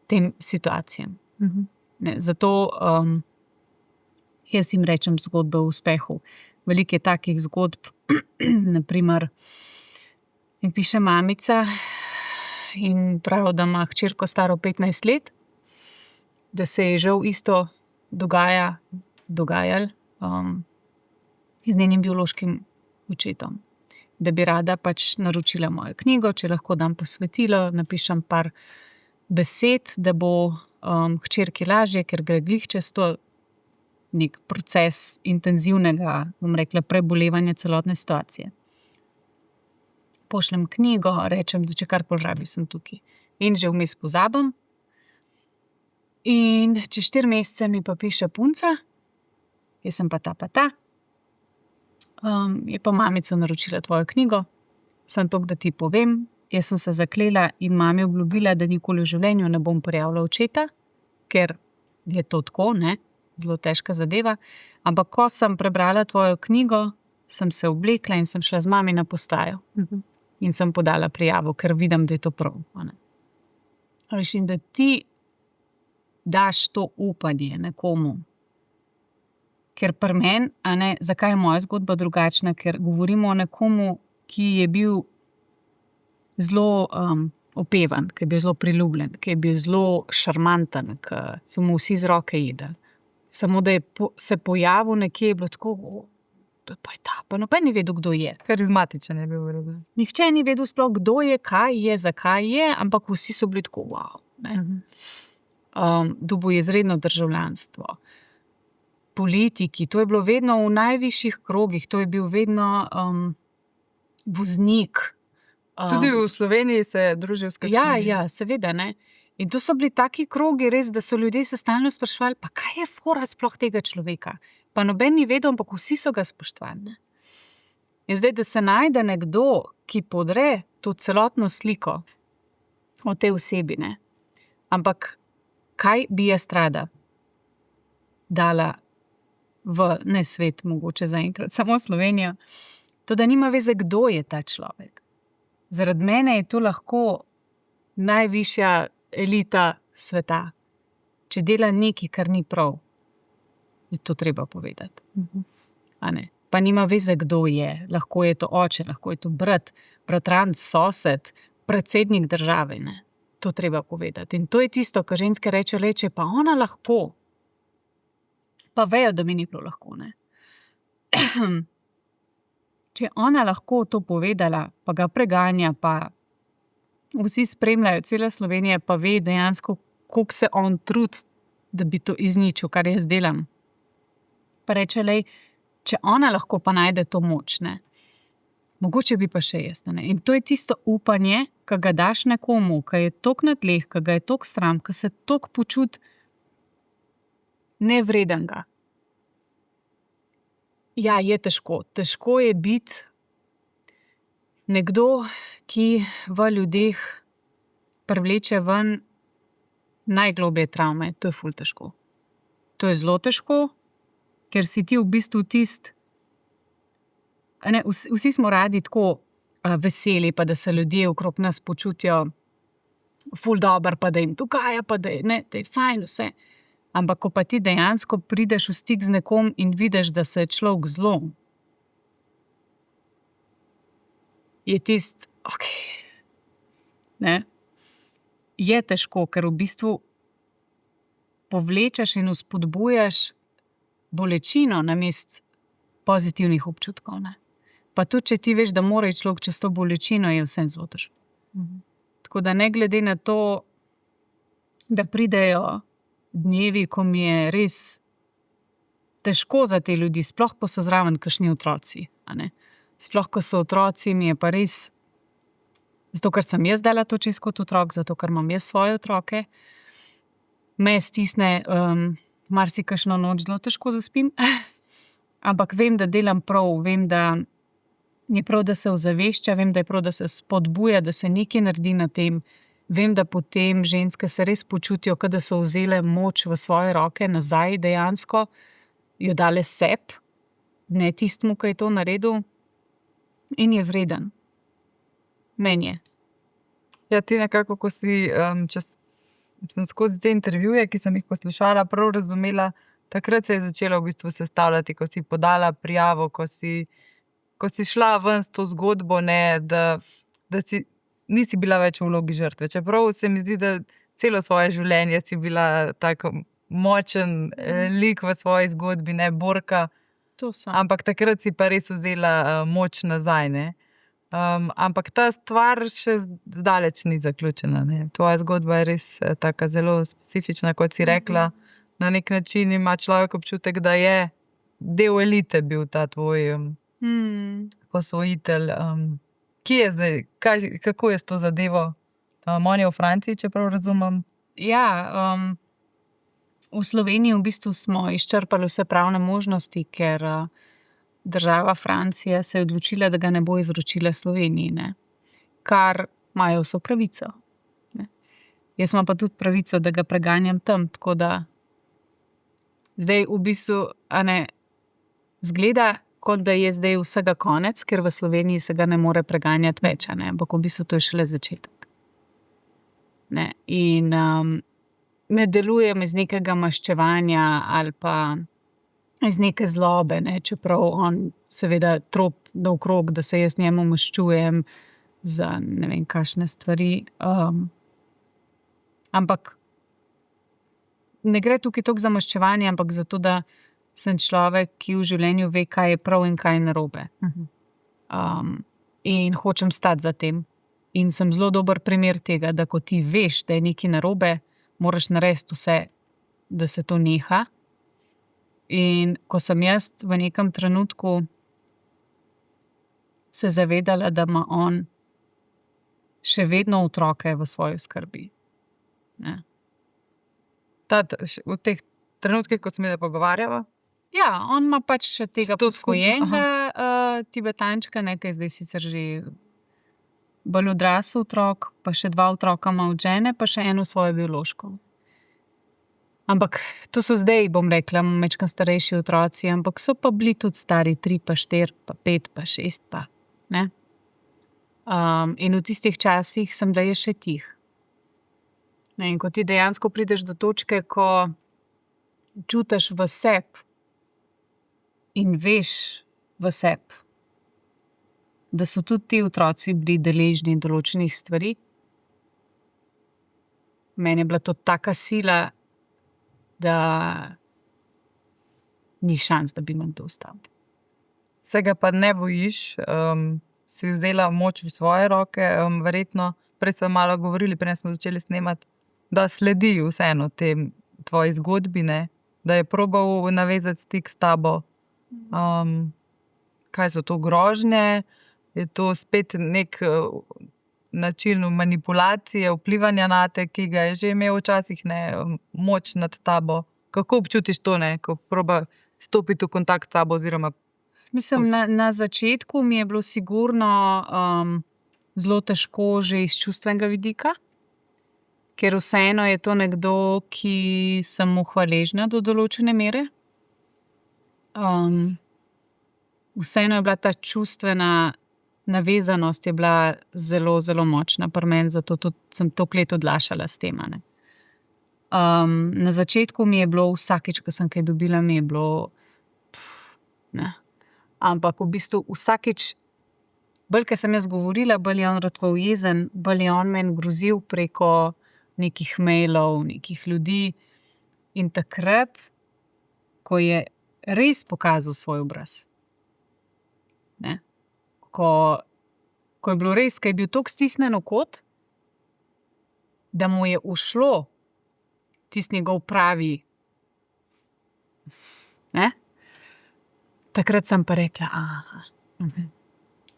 tem situacijam. Ne, zato jaz jim rečem zgodbe o uspehu. Veliko je takih zgodb, naprimer, in piše mamica in pravi, da ima hčerko staro 15 let, da se je žal isto dogajalo z njenim biološkim očetom. Da bi rada pač naročila mojo knjigo, če lahko dam posvetilo, napišem par besed, da bo hčerki lažje, ker gre glih čez to nek proces intenzivnega, bom rekla, prebolevanja celotne situacije. Pošljem knjigo, rečem, da če karkoli rabi, sem tukaj. In že vmes pozabim. In čez 4 mesece mi pa piše punca, jaz sem pa ta. Je pa mamica naročila tvojo knjigo, sem toliko, da ti povem, jaz sem se zaklela in mami obljubila, da nikoli v življenju ne bom prijavila očeta, ker je to tako, ne, zelo težka zadeva, ampak ko sem prebrala tvojo knjigo, sem se oblekla in sem šla z mami na postajo. In sem podala prijavo, ker vidim, da je to prav. Veš, in da ti daš to upanje nekomu. Ker pri meni, zakaj je moja zgodba drugačna, ker govorimo o nekomu, ki je bil zelo opevan, ki je bil zelo priljubljen, ki je bil zelo šarmanten, ki so mu vsi z roke jedli. Samo da je se pojavil nekje, je bilo tako, pa je ta, pa noben ni vedel, kdo je. Karizmatičen je bil verjetno. Nihče ni vedel sploh, kdo je, kaj je, zakaj je, ampak vsi so bili tako, wow. Dobil je izredno državljanstvo. Politiki, to je bilo vedno v najvišjih krogih, to je bil vedno voznik. Tudi v Sloveniji se je družil s kakšnimi. Ja, seveda, ne. In to so bili taki krogi res, da so ljudje se stalno spraševali, pa kaj je fora sploh tega človeka? Pa noben ni vedel, ampak vsi so ga spoštovali, ne. In zdaj, da se najde nekdo, ki podre to celotno sliko o tej osebi, ne. Ampak kaj bi jaz rada dala v nesvet, mogoče zaenkrat, samo Slovenijo, to, da nima veze, kdo je ta človek. Zaradi mene je to lahko najvišja elita sveta. Če dela nekaj, kar ni prav, je to treba povedati. A ne? Pa nima veze, kdo je. Lahko je to oče, lahko je to brat, bratranec, sosed, predsednik države, ne. To treba povedati. In to je tisto, kar ženske rečejo, če pa ona lahko, pa vejo, da mi ni prav lahko, ne. Če je ona lahko to povedala, pa ga preganja, pa vsi spremljajo, cela Slovenija pa ve dejansko, koliko se on trudi, da bi to izničil, kar jaz delam. Pa reče, če ona lahko pa najde to moč, ne, mogoče bi pa še jaz, ne. In to je tisto upanje, ki ga daš nekomu, ki je toliko na tleh, ki ga je toliko sram, ki se toliko počuti nevredenega. Ja, je težko. Težko je biti nekdo, ki v ljudeh privleče ven najgloblje travme. To je ful težko. To je zelo težko, ker si ti v bistvu vsi smo radi tako veseli, pa da se ljudje okrog nas počutijo ful dobro, pa da jim dogaja, pa da je fajn vse. Ampak ko pa ti dejansko prideš v stik z nekom in vidiš, da se je človek zelo, je ne, je težko, ker v bistvu povlečeš in vzpodbujaš bolečino namesto pozitivnih občutkov, ne. Pa tudi, če ti veš, da mora iti človek čez to bolečino, je vse zelo težko. Tako da ne glede na to, da pridejo dnevi, ko mi je res težko za te ljudi, sploh ko so zraven kakšni otroci, a ne. sploh ko so otroci, mi je pa res, zato ker sem jaz dala to čez kot otrok, zato ker imam jaz svoje otroke, me stisne, marsikakšno noč zelo težko zaspim, ampak vem, da delam prav, vem, da je prav, da se ozavešča, vem, da je prav, da se spodbuja, da se nekaj naredi na tem. Vem, da potem ženske se res počutijo, kot da so vzele moč v svoje roke nazaj, dejansko jo dale sebi, ne tistemu, ki je to naredil, in je vreden. Meni je. Ja, ti nekako, ko si, sem skozi te intervjuje, ki sem jih poslušala, prav razumela, takrat se je začelo v bistvu sestavljati, ko si podala prijavo, ko si šla ven s to zgodbo, ne, da si nisi bila več v vlogi žrtve. Čeprav se mi zdi, da celo svoje življenje si bila tako močen lik v svoji zgodbi, ne, borka. To sem. Ampak takrat si pa res vzela moč nazaj, ne. Ampak ta stvar še zdaleč ni zaključena, ne. Tvoja zgodba je res taka zelo specifična, kot si rekla. Na nek način ima človek občutek, da je del elite bil ta tvoj posvojitelj. Kje je zdaj, kako je s to zadevo? On je v Franciji, čeprav razumem. Ja, v Sloveniji v bistvu smo izčrpali vse pravne možnosti, ker država Francija se je odločila, da ga ne bo izročila Sloveniji, ne. Kar imajo vso pravico, ne. Jaz imam pa tudi pravico, da ga preganjam tam, tako da zdaj v bistvu, zgleda, kot da je zdaj vsega konec, ker v Sloveniji se ga ne more preganjati več, ne, ampak v bistvu to je šele začetek. Ne, in ne delujem iz nekega maščevanja ali pa iz neke zlobe, ne, čeprav on seveda trop naokrog, da se jaz njemu maščujem za ne vem kakšne stvari. Ampak ne gre tukaj toliko za maščevanje, ampak zato, da sem človek, ki v življenju ve, kaj je prav in kaj je narobe. In hočem stati za tem. In sem zelo dober primer tega, da ko ti veš, da je nekaj narobe, moraš narediti vse, da se to neha. In ko sem jaz v nekem trenutku se zavedala, da ima on še vedno otroke v svoji skrbi. Ne. V teh trenutkih, ko se mi pogovarjava? Ja, on ima pač še tega To posvojenega Tibetančka, ne, ki je zdaj sicer že bolj odrasel otrok, pa še 2 otroka ima od žene, pa še eno svojo biološko. Ampak to so zdaj, bom rekla, majčkeno starejši otroci, ampak so pa bili tudi stari 3, pa 4, pa 5, pa 6, pa, ne. In v tistih časih sem bila jaz še tih. Ne, in ko ti dejansko prideš do točke, ko čutiš v sebi in veš v sebi, da so tudi ti otroci bili deležni določenih stvari, meni je bila to taka sila, da ni šans, da bi me kdo ustavil. Se ga pa ne bojiš, si vzela moč v svoje roke, verjetno, prej smo malo govorili, prej smo začeli snemati, da sledi vseeno tem tvoji zgodbi, ne, da je probal navezati stik s tabo. Kaj so to grožnje? Je to spet nek način manipulacije, vplivanja nate, ki ga je že imel včasih, ne, moč nad tabo? Kako občutiš to, ne, ko proba stopiti v kontakt s tabo oziroma? Mislim, na začetku mi je bilo sigurno zelo težko že iz čustvenega vidika, ker vseeno je to nekdo, ki sem mu hvaležna do določene mere. Vseeno je bila ta čustvena navezanost je bila zelo, zelo močna pri meni, zato tudi sem toliko let odlašala s tem, a ne. Na začetku mi je bilo vsakič, ko sem kaj dobila, mi je bilo ne. Ampak v bistvu vsakič, bolj ko sem jaz govorila, bolj je on ratval jezen, bolj je on meni grozil preko nekih mailov, nekih ljudi. In takrat, ko je res pokazal svoj obraz, ne, ko je bilo res, ko je bil toliko stisnjen v kot, da mu je ušlo tisti njegov pravi, ne, takrat sem pa rekla,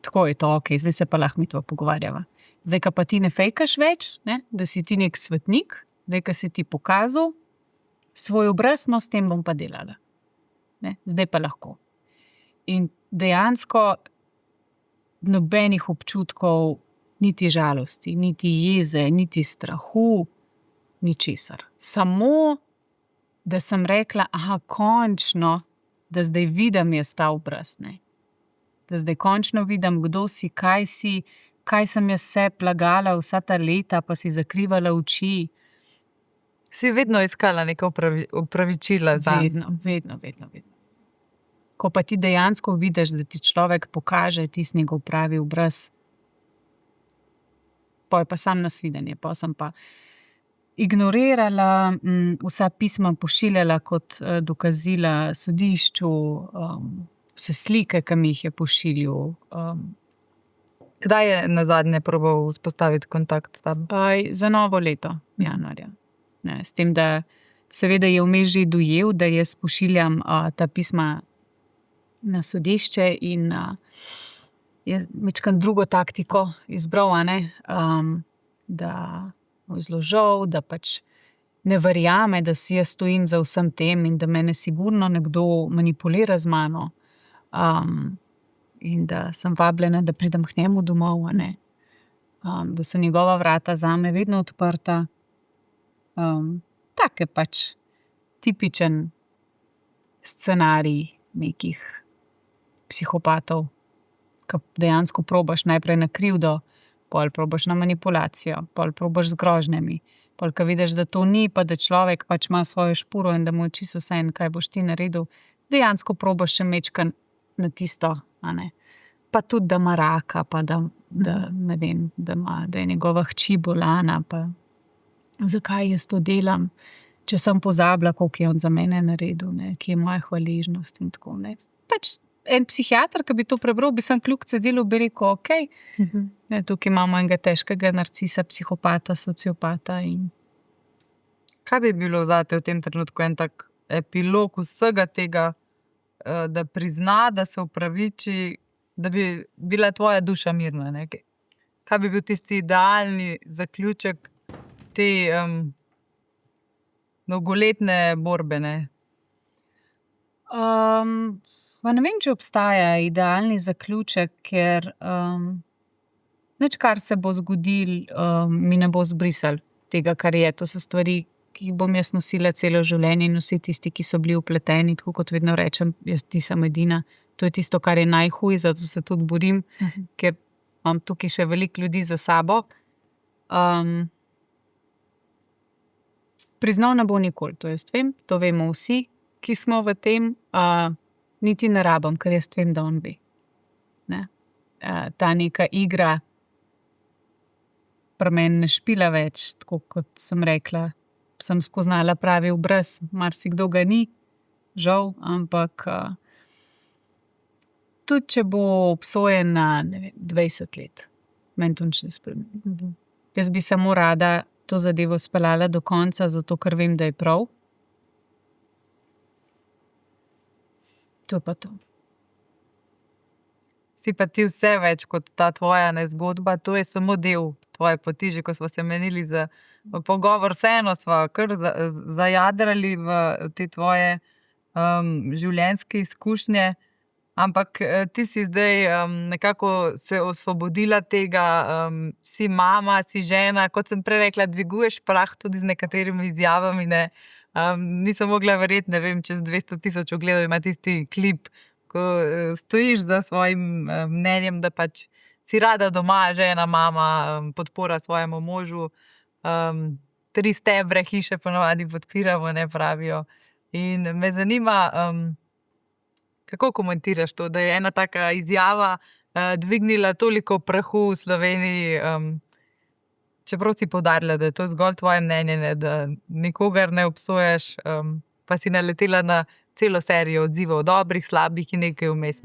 tako je to, ok, zdaj se pa lahko mi to pogovarjava. Zdaj, ko pa ti ne fejkaš več, ne, da si ti nek svetnik, zdaj, ko si ti pokazal svoj obraz, no, s tem bom pa delala. Ne, zdaj pa lahko. In dejansko nobenih občutkov, niti žalosti, niti jeze, niti strahu, ničesar. Samo, da sem rekla, končno, da zdaj vidim jaz ta obraz, ne. Da zdaj končno vidim, kdo si, kaj sem jaz se plagala vsa ta leta, pa si zakrivala oči. Si vedno iskala neka opravičila za... Vedno. Ko pa ti dejansko vidiš, da ti človek pokaže tisti njegov pravi obraz, pol pa sam nasvidenje, pol sem pa ignorirala, vsa pisma pošiljala kot dokazila sodišču, vse slike, ki mi jih je pošiljal. Kdaj je nazadnje probal vzpostaviti kontakt s tabo? Za novo leto, januarja. Ne, s tem, da seveda je vmes že dojel, da jaz pošiljam ta pisma na sodišče in je majčkeno drugo taktiko izbral, da mu je zelo žal, da pač ne verjame, da si jaz stojim za vsem tem in da mene sigurno nekdo manipulira z mano. In da sem vabljena, da pridem k njemu domov, da so njegova vrata zame vedno odprta. Tak je pač tipičen scenarij nekih psihopatov, ko dejansko probaš najprej na krivdo, pol probaš na manipulacijo, pol probaš z grožnjami, pol ko vidiš, da to ni, pa da človek pač ima svojo špuro in da mu je čisto vseeno, kaj boš ti naredil, dejansko probaš še majčkeno na tisto, pa tudi, da ima raka, pa da ne vem, da je njegova hči bolana, pa zakaj jaz to delam, če sem pozabila, koliko je on za mene naredil, kje je moja hvaležnost in tako. Pač en psihiater, ki bi to prebral, bi sam kljukce delal, bi rekel, okej, tukaj imamo enega težkega narcisa, psihopata, sociopata. Kaj bi bilo zate v tem trenutku en tak epilog vsega tega, da prizna, da se opraviči, da bi bila tvoja duša mirna? Kaj bi bil tisti idealni zaključek te dolgoletne borbe? Ne vem, če obstaja idealni zaključek, ker nič, kar se bo zgodil, mi ne bo zbrisal tega, kar je. To so stvari, ki jih bom jaz nosila celo življenje in vsi tisti, ki so bili vpleteni, tako kot vedno rečem, jaz nisem edina. To je tisto, kar je najhuj, zato se tudi borim, ker imam tukaj še veliko ljudi za sabo. Priznal ne bo nikoli, to jaz vem, to vemo vsi, ki smo v tem, niti ne rabim, ker jaz vem, da on ve. Ta neka igra pri meni ne špila več, tako kot sem rekla, sem spoznala pravi obraz, marsikdo ga ni, žal, ampak tudi če bo obsojen na 20 let, meni to nič ne spremeni. Jaz bi samo rada to zadevo speljala do konca, zato ker vem, da je prav. To pa to. Si pa ti vse več kot ta tvoja nezgodba, to je samo del tvoje poti, že ko smo se menili za pogovor, vseeno sva kar zajadrali v te tvoje življenjske izkušnje, ampak ti si zdaj nekako se osvobodila tega, si mama, si žena, kot sem prej rekla, dviguješ prah tudi z nekaterimi izjavami, nisem mogla verjeti, ne vem, čez 200,000 ogledov ima tisti klip, ko stojiš za svojim mnenjem, da pač si rada doma, žena, mama, podpora svojemu možu, 3 stebre hiše ponavadi podpiramo, pravijo. In me zanima, kako komentiraš to, da je ena taka izjava dvignila toliko prahu v Sloveniji, čeprav si poudarila, da je to zgolj tvoje mnenje, da nikogar ne obsojaš, pa si naletela na celo serijo odzivov, dobrih, slabih in nekaj vmes.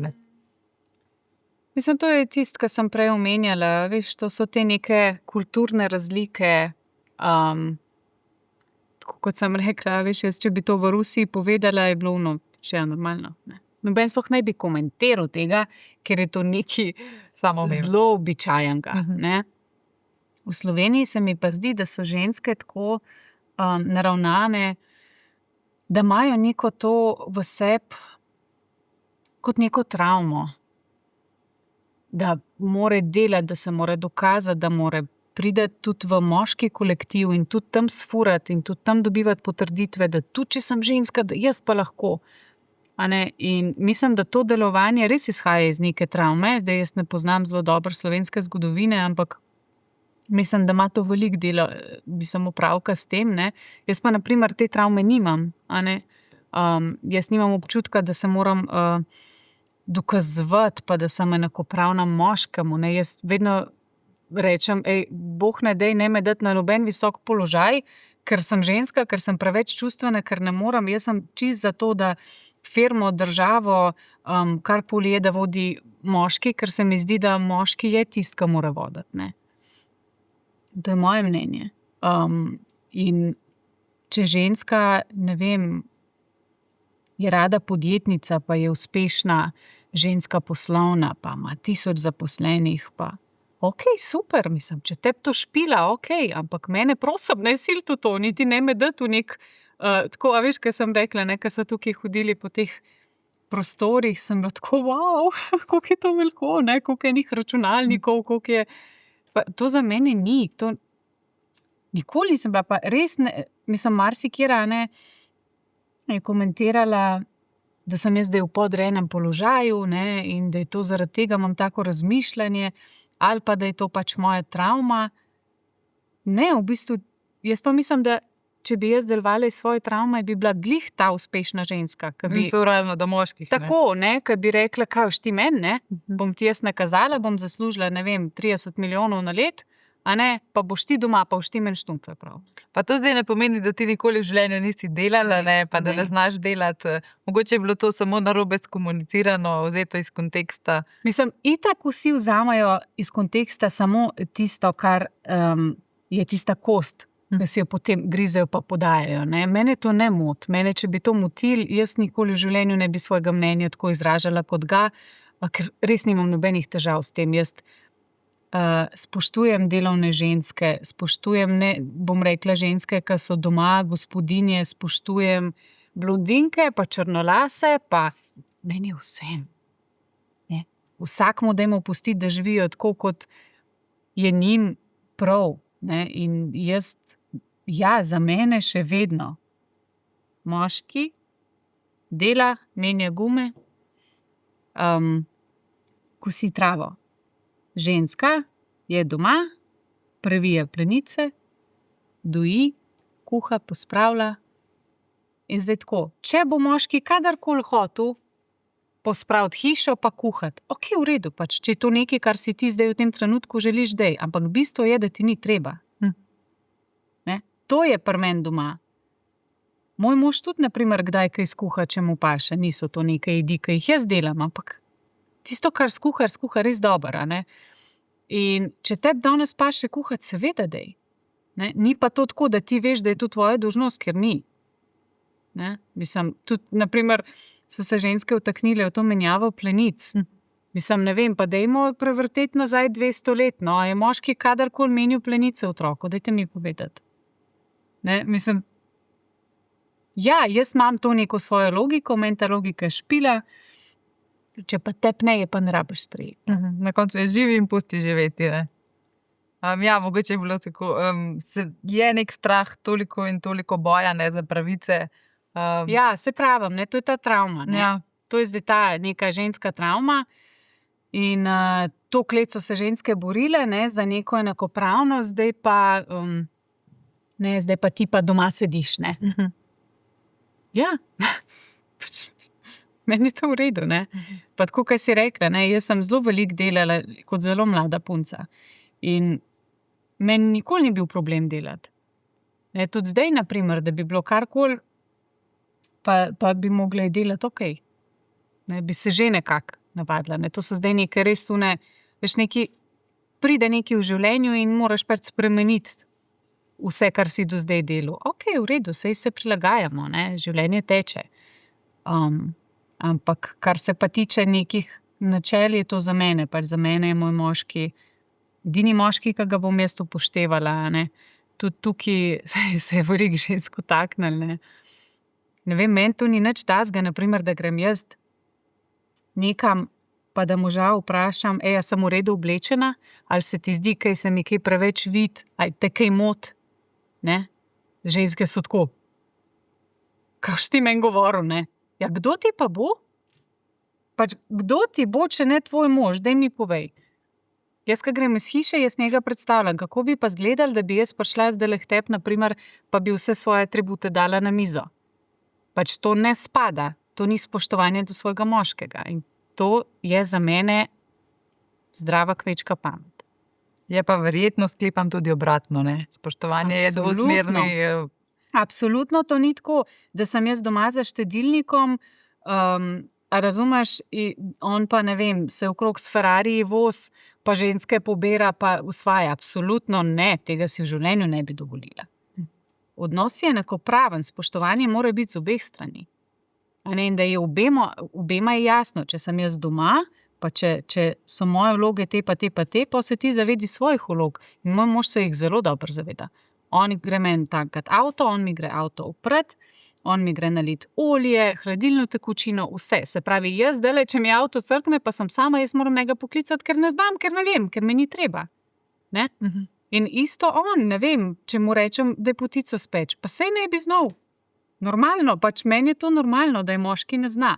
Mislim, to je tisto, kar sem prej omenjala. Veš, to so te neke kulturne razlike. Tako kot sem rekla, veš, če bi to v Rusiji povedala, je bilo še normalno. noben sploh ne bi komentiral tega, ker je to nekaj zelo običajenega. Ne? V Sloveniji se mi pa zdi, da so ženske tako naravnane, da imajo neko to v sebi kot neko travmo. Da more delati, da se more dokazati, da more priti tudi v moški kolektiv in tudi tam sfurati in tudi tam dobivati potrditve, da tudi če sem ženska, da jaz pa lahko. In mislim, da to delovanje res izhaja iz neke travme. Zdaj jaz ne poznam zelo dobro slovenske zgodovine, ampak mislim, da ima to veliko dela, bi sem opravka s tem. Ne? Jaz pa, na primer, te travme nimam. Jaz nimam občutka, da se moram dokazovati, pa da sem enakopravna moškemu. Ne? Jaz vedno rečem, Bog ne dej, ne me dati na noben visok položaj, ker sem ženska, ker sem preveč čustvena, ker ne moram. Jaz sem čisto za to, da firmo, državo, karkoli je, da vodi moški, ker se mi zdi, da moški je tisti, ki mora voditi. Ne? To je moje mnenje. In če ženska, ne vem, je rada podjetnica, pa je uspešna ženska poslovna, pa ima 1000 zaposlenih, pa super, mislim, če te to špila, ampak mene prosim, ne silti v to, niti ne me dati v nek, tako, a veš, kaj sem rekla, ko so tukaj hodili po teh prostorih, sem bila tako, wow, koliko je to veliko, koliko je njih računalnikov, koliko je, pa to za mene ni, to nikoli nisem bila, pa res ne, mislim, marsikera, je komentirala, da sem jaz zdaj v podrejenem položaju, in da je to zaradi tega imam tako razmišljanje, ali pa da je to pač moja travma. Ne, v bistvu, jaz pa mislim, da če bi jaz delovala iz svoje travme, bi bila glih ta uspešna ženska. Sovražno do moških. Tako, ker bi rekla, kaj boš ti meni, bom ti jaz nakazala, bom zaslužila, 30 milijonov na let, pa boš ti doma, pa boš ti meni štumfe prav. Pa to zdaj ne pomeni, da ti nikoli v življenju nisi delala, pa da ne znaš delati. Mogoče je bilo to samo narobe skomunicirano, vzeto iz konteksta. Mislim, itak vsi vzamajo iz konteksta samo tisto, kar je tista kost, da si jo potem grizejo pa podajajo. Mene to ne moti. Mene, če bi to motil, jaz nikoli v življenju ne bi svojega mnenja tako izražala kot ga, ker res nimam nobenih težav s tem. Jaz spoštujem delovne ženske, spoštujem, bom rekla, ženske, ki so doma, gospodinje, spoštujem blondinke, pa črnolase, pa meni je vsem. Vsakmu dajmo pustiti, da živijo tako, kot je njim prav. In jaz, za mene še vedno moški dela, menja gume, kosi travo. Ženska je doma, previja plenice, doji, kuha, pospravlja. In zdaj tako, če bo moški kadarkoli hotel pospraviti hišo pa kuhati, v redu, pač, če je to nekaj, kar si ti zdaj v tem trenutku želiš, dej, ampak bistvo je, da ti ni treba. To je pri meni doma. Moj mož tudi, na primer, kdaj kaj skuha, če mu paše, niso to neke jedi, ki jih jaz delam, ampak tisto, kar skuha res dobro. In če tebi danes paše kuhati, seveda dej. Ni pa to tako, da ti veš, da je to tvoja dolžnost, ker ni. Mislim, tudi, na primer, so se ženske vtaknile v to menjavo plenic. Mislim, ne vem, pa dajmo prevrteti nazaj 200 let. Je moški kadarkoli menil plenice otroku? Dajte mi povedati. Mislim, jaz imam to neko svojo logiko, meni ta logika špila, če pa tep ne, je pa ne rabiš sprejeti. Na koncu je živi in pusti živeti. Mogoče je bilo tako, je nek strah, toliko in toliko boja za pravice. Se pravim, to je ta travma. To je zdaj ta neka ženska travma in toliko let so se ženske borile za neko enakopravnost, zdaj pa ti pa doma sediš. Meni je to v redu. Pa tako, kaj si rekla, jaz sem zelo veliko delala kot zelo mlada punca in meni nikoli ni bil problem delati. Tudi zdaj, na primer, da bi bilo karkoli, pa bi mogla delati bi se že nekako navadila. To so zdaj neke res veš, pride nekaj v življenju in moraš pač spremeniti vse, kar si do zdaj delal. V redu, saj se prilagajamo, življenje teče. Ampak kar se pa tiče nekih načel, je to za mene. Pač za mene je moj moški edini moški, ki ga bom jaz upoštevala. Ne. Tudi tukaj se je veliko žensk vtaknilo. Ne vem, meni to ni nič takega, naprimer, da grem jaz nekam, pa da moža vprašam, a sem v redu oblečena, ali se ti zdi, kaj se mi kaj preveč vidi, ali te kaj moti. Ne? Ženske so tako. Kaj si ti meni govoril, ne? Ja, kdo ti pa bo? Pač, kdo ti bo, če ne tvoj mož? Daj mi povej. Jaz, ko grem iz hiše, jaz njega predstavljam, kako bi pa izgledal, da bi jaz prišla zdajle k tebi, naprimer, pa bi vse svoje atribute dala na mizo. Pač to ne spada, to ni spoštovanje do svojega moškega. In to je za mene zdrava kmečka pamet. Je pa verjetno, sklepam tudi obratno, ne? Spoštovanje je dvosmerni. Absolutno to ni tako, da sem jaz doma za štedilnikom, a razumeš, on pa, ne vem, se okrog s Ferrari voz, pa ženske pobira, pa usvaja. Absolutno ne, tega si v življenju ne bi dovolila. Odnos je enakopraven, spoštovanje mora biti z obeh strani. In da je obema je jasno, če sem jaz doma, pa če so moje vloge te, pa se ti zavedi svojih vlog. In moj mož se jih zelo dobro zaveda. On gre meni tankat avto, on mi gre avto opret, on mi gre nalit olje, hladilno tekočino, vse. Se pravi, jaz zdajle, če mi avto crkne, pa sem sama, jaz moram njega poklicati, ker ne znam, ker ne vem, ker me ni treba. Ne? In isto on, ne vem, če mu rečem, da je potico speč, pa sej ne bi znal. Normalno, pač meni je to normalno, da je moški ne zna.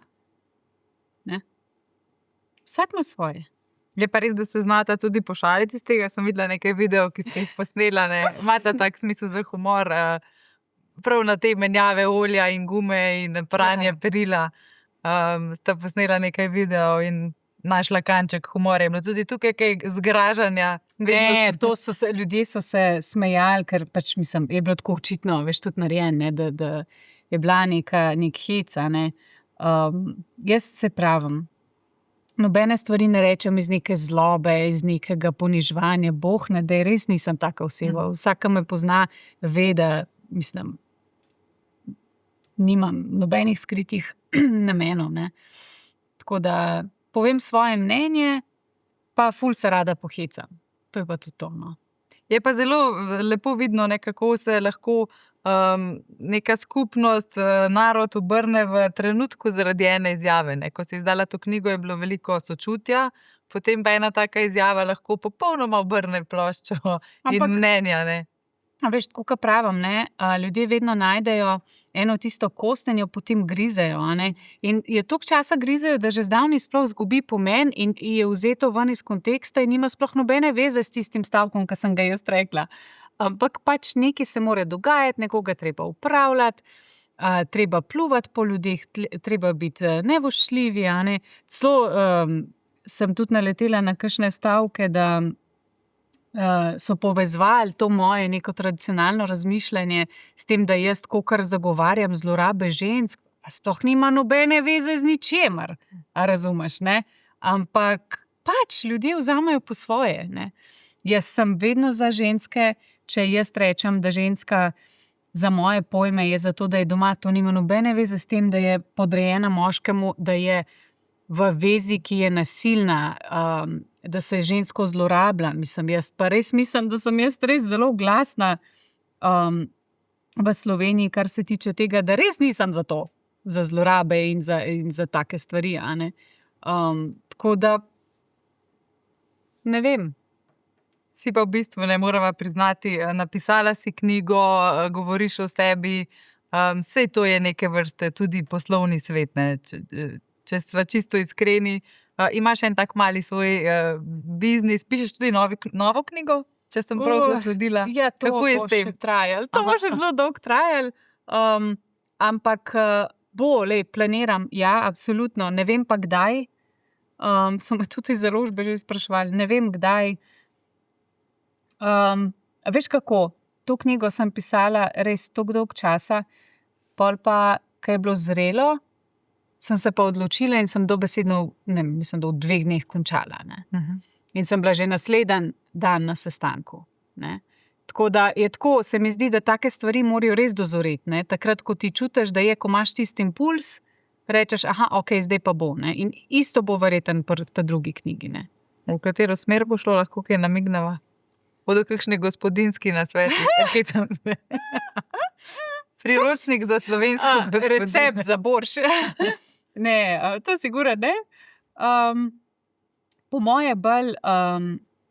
Ne? Vsak ima svoje. Je pa res, da se znata tudi pošaliti iz tega. Sem videla nekaj videov, ki ste jih posnela. Imate tak smisel za humor, prav na te menjave olja in gume in pranje perila. Sta posnela nekaj videov in našla kanček humorja. Je bilo tudi tukaj kaj zgražanja. Ne, ljudje so se smejali, ker pač mislim, je bilo tako očitno, veš, tudi narejen, ne, da je bila nek heca. Ne. Jaz se pravim, nobene stvari ne rečem iz neke zlobe, iz nekega poniževanja. Bog ne, da res nisem taka oseba. Vsak, ki me pozna, ve, da mislim, nimam nobenih skritih namenov. Ne. Tako da povem svoje mnenje, pa ful se rada pohecam. To je pa tudi to. No. Je pa zelo lepo vidno, kako se lahko neka skupnost, narod obrne v trenutku zaradi ene izjave. Ne. Ko si izdala to knjigo, je bilo veliko sočutja, potem pa ena taka izjava lahko popolnoma obrne ploščo in mnenja. Ne. A veš, tako kot pravim, ne, ljudje vedno najdejo eno tisto kost in jo potem grizejo. Ne. In je toliko časa grizejo, da že zdavnaj sploh zgubi pomen in je vzeto ven iz konteksta in nima sploh nobene veze s tistim stavkom, ki sem ga jaz rekla. Ampak pač nekaj se mora dogajati, nekoga treba upravljati, treba pljuvati po ljudeh, treba biti nevoščljivi. Ne. Celo sem tudi naletela na kakšne stavke, da so povezvali to moje neko tradicionalno razmišljanje s tem, da jaz kakor zagovarjam zlorabe žensk, pa sploh nima nobene veze z ničemer, a razumeš, ne? Ampak pač ljudje vzamejo po svoje, ne? Jaz sem vedno za ženske, če jaz rečem, da ženska za moje pojme je zato, da je doma, to nima nobene veze s tem, da je podrejena moškemu, da je v vezi, ki je nasilna, da se žensko zlorablja. Mislim, jaz pa res mislim, da sem jaz res zelo glasna v Sloveniji, kar se tiče tega, da res nisem za to, za zlorabe in za take stvari. Tako da, ne vem. Si pa v bistvu, ne morava priznati, napisala si knjigo, govoriš o sebi, sej to je neke vrste tudi poslovni svet, ne? Če sva čisto iskreni, imaš en tak mali svoj biznis, pišeš tudi novo knjigo, če sem prav zasledila. Ja, to bo še trajalo. To bo še zelo dolgo trajalo, ampak planiram, ja, absolutno. Ne vem pa kdaj, so me tudi iz založbe že spraševali, ne vem kdaj. Veš kako, to knjigo sem pisala res toliko dolgo časa, pol pa, ko je bilo zrelo, sem se pa odločila in sem dobesedno, mislim, da v 2 dneh končala. Ne. In sem bila že naslednji dan na sestanku. Ne. Tako da je tako, se mi zdi, da take stvari morajo res dozoreti. Ne. Takrat, ko ti čutiš, da je, ko imaš tisti impuls, rečeš, ok, zdaj pa bo. Ne? In isto bo verjeten pri ta drugi knjigi. Ne? V katero smer bo šlo, lahko kaj namigneva? Bodo kakšni gospodinski nasveti, sem zdaj. Priročnik za slovensko gospodinje. Recept za borš. Ne, to sigurno ne. Po moje bolj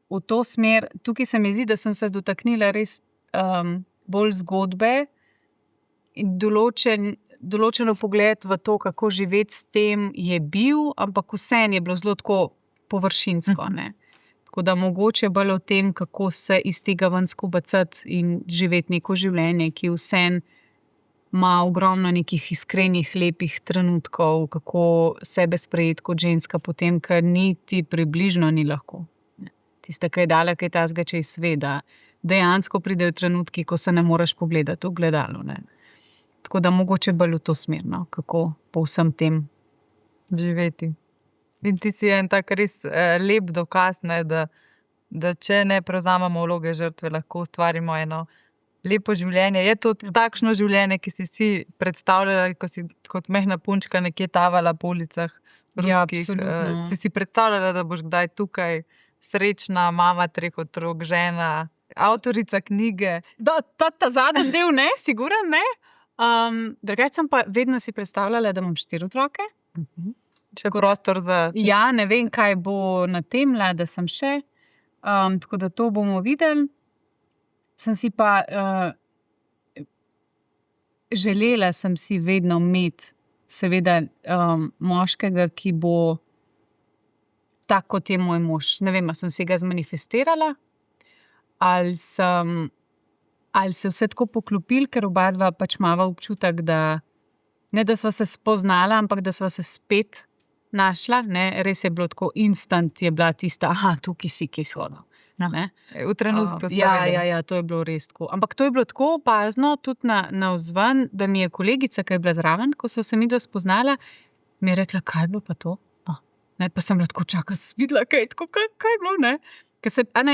v to smer, tukaj se mi zdi, da sem se dotaknila res bolj zgodbe in določeno pogled v to, kako živeti s tem je bil, ampak vseeno je bilo zelo tako površinsko. Ne? Tako da mogoče bolj o tem, kako se iz tega ven skubacati in živeti neko življenje, ki vseeno ima ogromno nekih iskrenih, lepih trenutkov, kako sebe sprejeti kot ženska potem, ker niti približno ni lahko. Tista, ki je dala kaj tazga čez sveda, dejansko pridejo trenutki, ko se ne moreš pogledati v gledalo. Ne? Tako da mogoče bolj v to smer, no? Kako po vsem tem živeti. In ti si en tak res lep dokaz, ne, da če ne prevzamemo vloge žrtve, lahko ustvarimo eno lepo življenje. Je to takšno življenje, ki si predstavljala, ko si kot mehna punčka nekje tavala po ulicah ruskih? Ja, si predstavljala, da boš kdaj tukaj srečna, mama 3 otrok, žena, avtorica knjige? Ta zadnji del ne, sigurno ne. Drugače sem pa vedno si predstavljala, da imam 4 otroke. Še prostor za... Ja, ne vem, kaj bo na tem, da sem še. Tako da to bomo videli. Sem si pa želela sem si vedno imeti seveda moškega, ki bo tak, kot je moj mož. Ne vem, sem si ga zmanifestirala ali se vse tako poklopili, ker oba dva pač imava občutek, da ne da sva se spoznala, ampak da sva se spet našla. Ne? Res je bilo tako instant, je bila tista, tukaj si, ki si hodil. V trenutku Ja, to je bilo res tako. Ampak to je bilo tako opazno tudi na vzven, da mi je kolegica, ki je bila zraven, ko so se midva spoznala, mi je rekla, kaj je bilo pa to? Ne, pa sem bila tako čakala, videla, kaj je bilo, ne?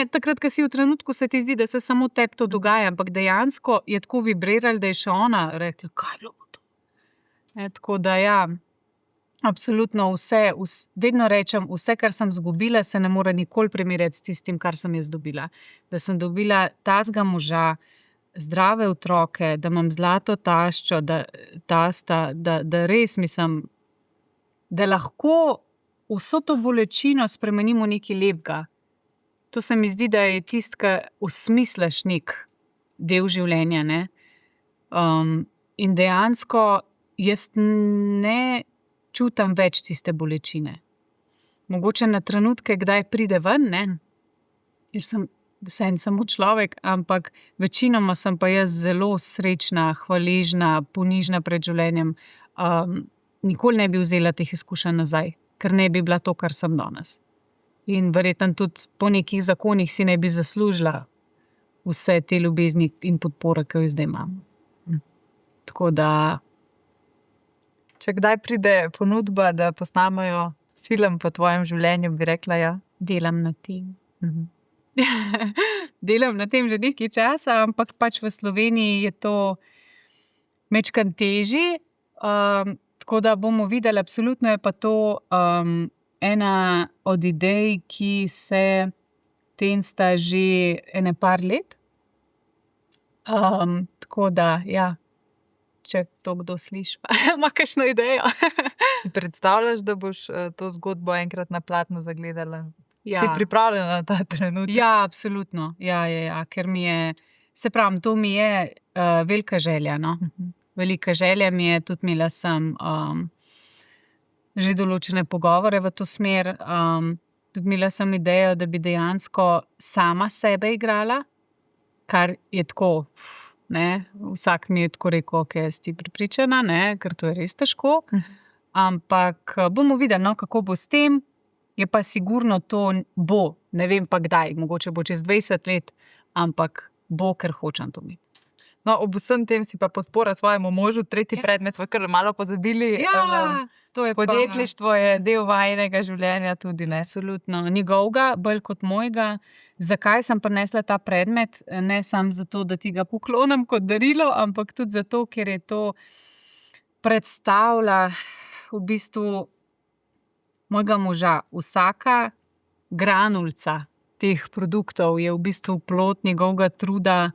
Takrat, ko si v trenutku, se ti zdi, da se samo tebi to dogaja, ampak dejansko je tako vibriralo, da je še ona rekla, kaj je bilo pa to? Tako da ja, absolutno vse, vedno rečem, vse, kar sem izgubila, se ne more nikoli primerjati s tistim, kar sem jaz dobila. Da sem dobila tazga moža, zdrave otroke, da imam zlato taščo, da res mislim, da lahko vso to bolečino spremenimo v nekaj lepega. To se mi zdi, da je tisto, ki osmisliš nek del življenja. Ne? In dejansko jaz ne čutim več tiste bolečine. Mogoče na trenutke, kdaj pride ven, ne? Jer sem vseeno samo človek, ampak večinoma sem pa jaz zelo srečna, hvaležna, ponižna pred življenjem. Nikoli ne bi vzela teh izkušenj nazaj, ker ne bi bila to, kar sem danes. In verjetno tudi po nekih zakonih si ne bi zaslužila vse te ljubezni in podpore, ki jo zdaj imam. Tako da... Če kdaj pride ponudba, da posnamajo film po tvojem življenju, bi rekla ja? Delam na tem. Delam na tem že nekaj časa, ampak pač v Sloveniji je to majčkeno težje. Tako da bomo videli, absolutno je pa to ena od idej, ki se tensta že ene par let. Tako da, ja. Če to kdo sliši, ima kakšno idejo. Si predstavljaš, da boš to zgodbo enkrat na platnu zagledala? Ja. Si pripravljena na ta trenutek? Ja, absolutno. Ja, ker mi je, se pravim, to mi je velika želja. No? Velika želja mi je, tudi imela sem že določene pogovore v to smer. Tudi imela sem idejo, da bi dejansko sama sebe igrala, kar je tako... Ne? Vsak mi je tako rekel, ok, jaz ti prepričana, ne? Ker to je res težko. Ampak bomo videli, no, kako bo s tem. Je pa sigurno to bo, ne vem pa kdaj, mogoče bo čez 20 let, ampak bo, ker hočem to imeti. No, ob vsem tem si pa podpora svojemu možu, tretji predmet smo kar malo pozabili. Ja, to je podjetništvo je del vajinega življenja tudi, ne? Absolutno, njegovega, bolj kot mojega. Zakaj sem prinesla ta predmet? Ne samo zato, da ti ga poklonim kot darilo, ampak tudi zato, ker je to predstavlja v bistvu mojega moža. Vsaka granulca teh produktov je v bistvu plod njegovega truda.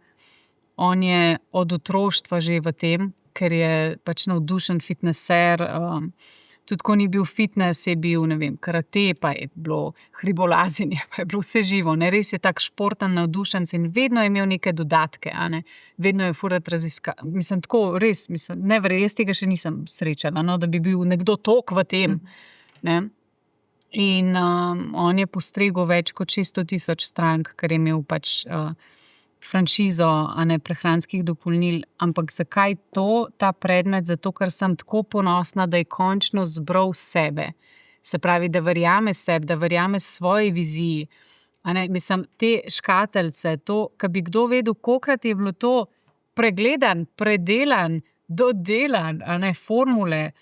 On je od otroštva že v tem, ker je pač navdušen fitneser. Tudi ko ni bil fitness, je bil, ne vem, karate, pa je bilo hribolazenje, pa je bilo vse živo. Ne? Res je tak športen navdušenec in vedno je imel neke dodatke, a ne? Vedno je furat raziskal. Mislim, tako res, jaz tega še nisem srečala, no? Da bi bil nekdo tok v tem. Ne? In on je postregel več kot 600,000 strank, ker je imel pač franšizo, a ne, prehranskih dopolnil. Ampak zakaj ta predmet? Zato, ker sem tako ponosna, da je končno zbral sebe. Se pravi, da verjame sebi, da verjame svoji viziji. A ne, mislim, te škatlice, to, kad bi kdo vedel, kolikrat je bilo to pregledan, predelan, dodelan, a ne, formule,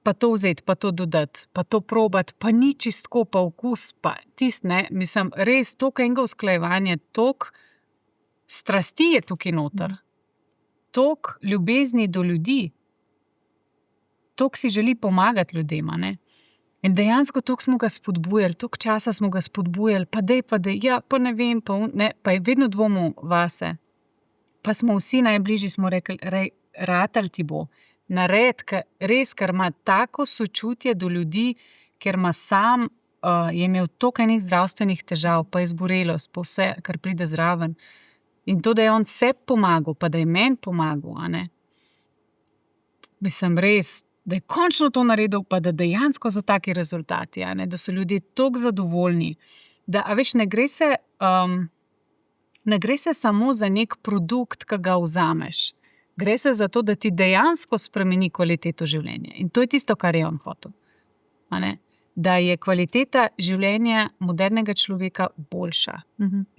pa to vzeti, pa to dodati, pa to probati, pa ni čistko, pa okus, pa tist, ne, mislim, res toliko enega usklajevanja, toliko strasti je tukaj noter, toliko ljubezni do ljudi, toliko si želi pomagati ljudem, ne. In dejansko toliko smo ga spodbujali, toliko časa smo ga spodbujali, pa dej, ja, pa ne vem, pa je vedno dvomil vase. Pa smo vsi najbližji smo rekli, ratal ti bo. Nared, ker ima tako sočutje do ljudi, ker ima sam, je imel toliko enih zdravstvenih težav, pa je zborelost, pa vse, kar pride zraven. In to, da je on sebi pomagal, pa da je meni pomagal, a ne. Mislim, res, da je končno to naredil, pa da dejansko so taki rezultati, a ne, da so ljudje toliko zadovoljni, da, a veš, ne gre se samo za nek produkt, ki ga vzameš. Gre se za to, da ti dejansko spremeni kvaliteto življenja. In to je tisto, kar je on hotel. A ne? Da je kvaliteta življenja modernega človeka boljša.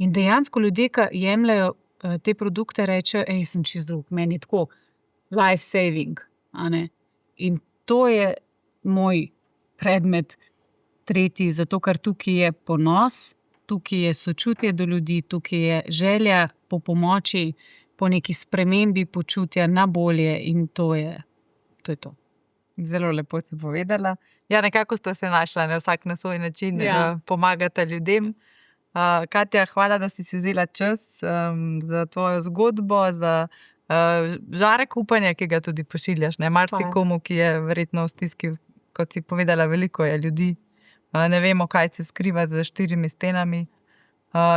In dejansko ljudje, ki jemljajo te produkte, rečejo, sem čist drug, meni je tako life saving. A ne? In to je moj predmet tretji, zato ker tukaj je ponos, tukaj je sočutje do ljudi, tukaj je želja po pomoči, po neki spremembi počutja na bolje in to je to. Zelo lepo si povedala. Ja, nekako sta se našla, ne, vsak na svoj način, da pomagata ljudem. Katja, hvala, da si vzela čas za tvojo zgodbo, za žarek upanja, ki ga tudi pošiljaš. Marsikomu, ki je verjetno v stiski, kot si povedala, veliko je ljudi. Ne vemo, kaj se skriva za 4 stenami.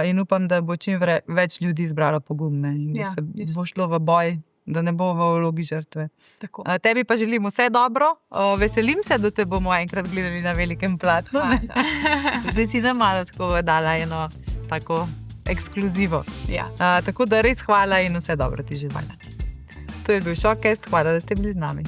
In upam, da bo čim več ljudi izbralo pogumne in da se bo šlo v boj, da ne bo v vlogi žrtve. Tako. Tebi pa želim vse dobro, veselim se, da te bomo enkrat gledali na velikem platnu. Zdaj si nam malo tako dala eno tako ekskluzivo. Ja. Tako da res hvala in vse dobro ti želim. To je bil Showcast, hvala, da ste bili z nami.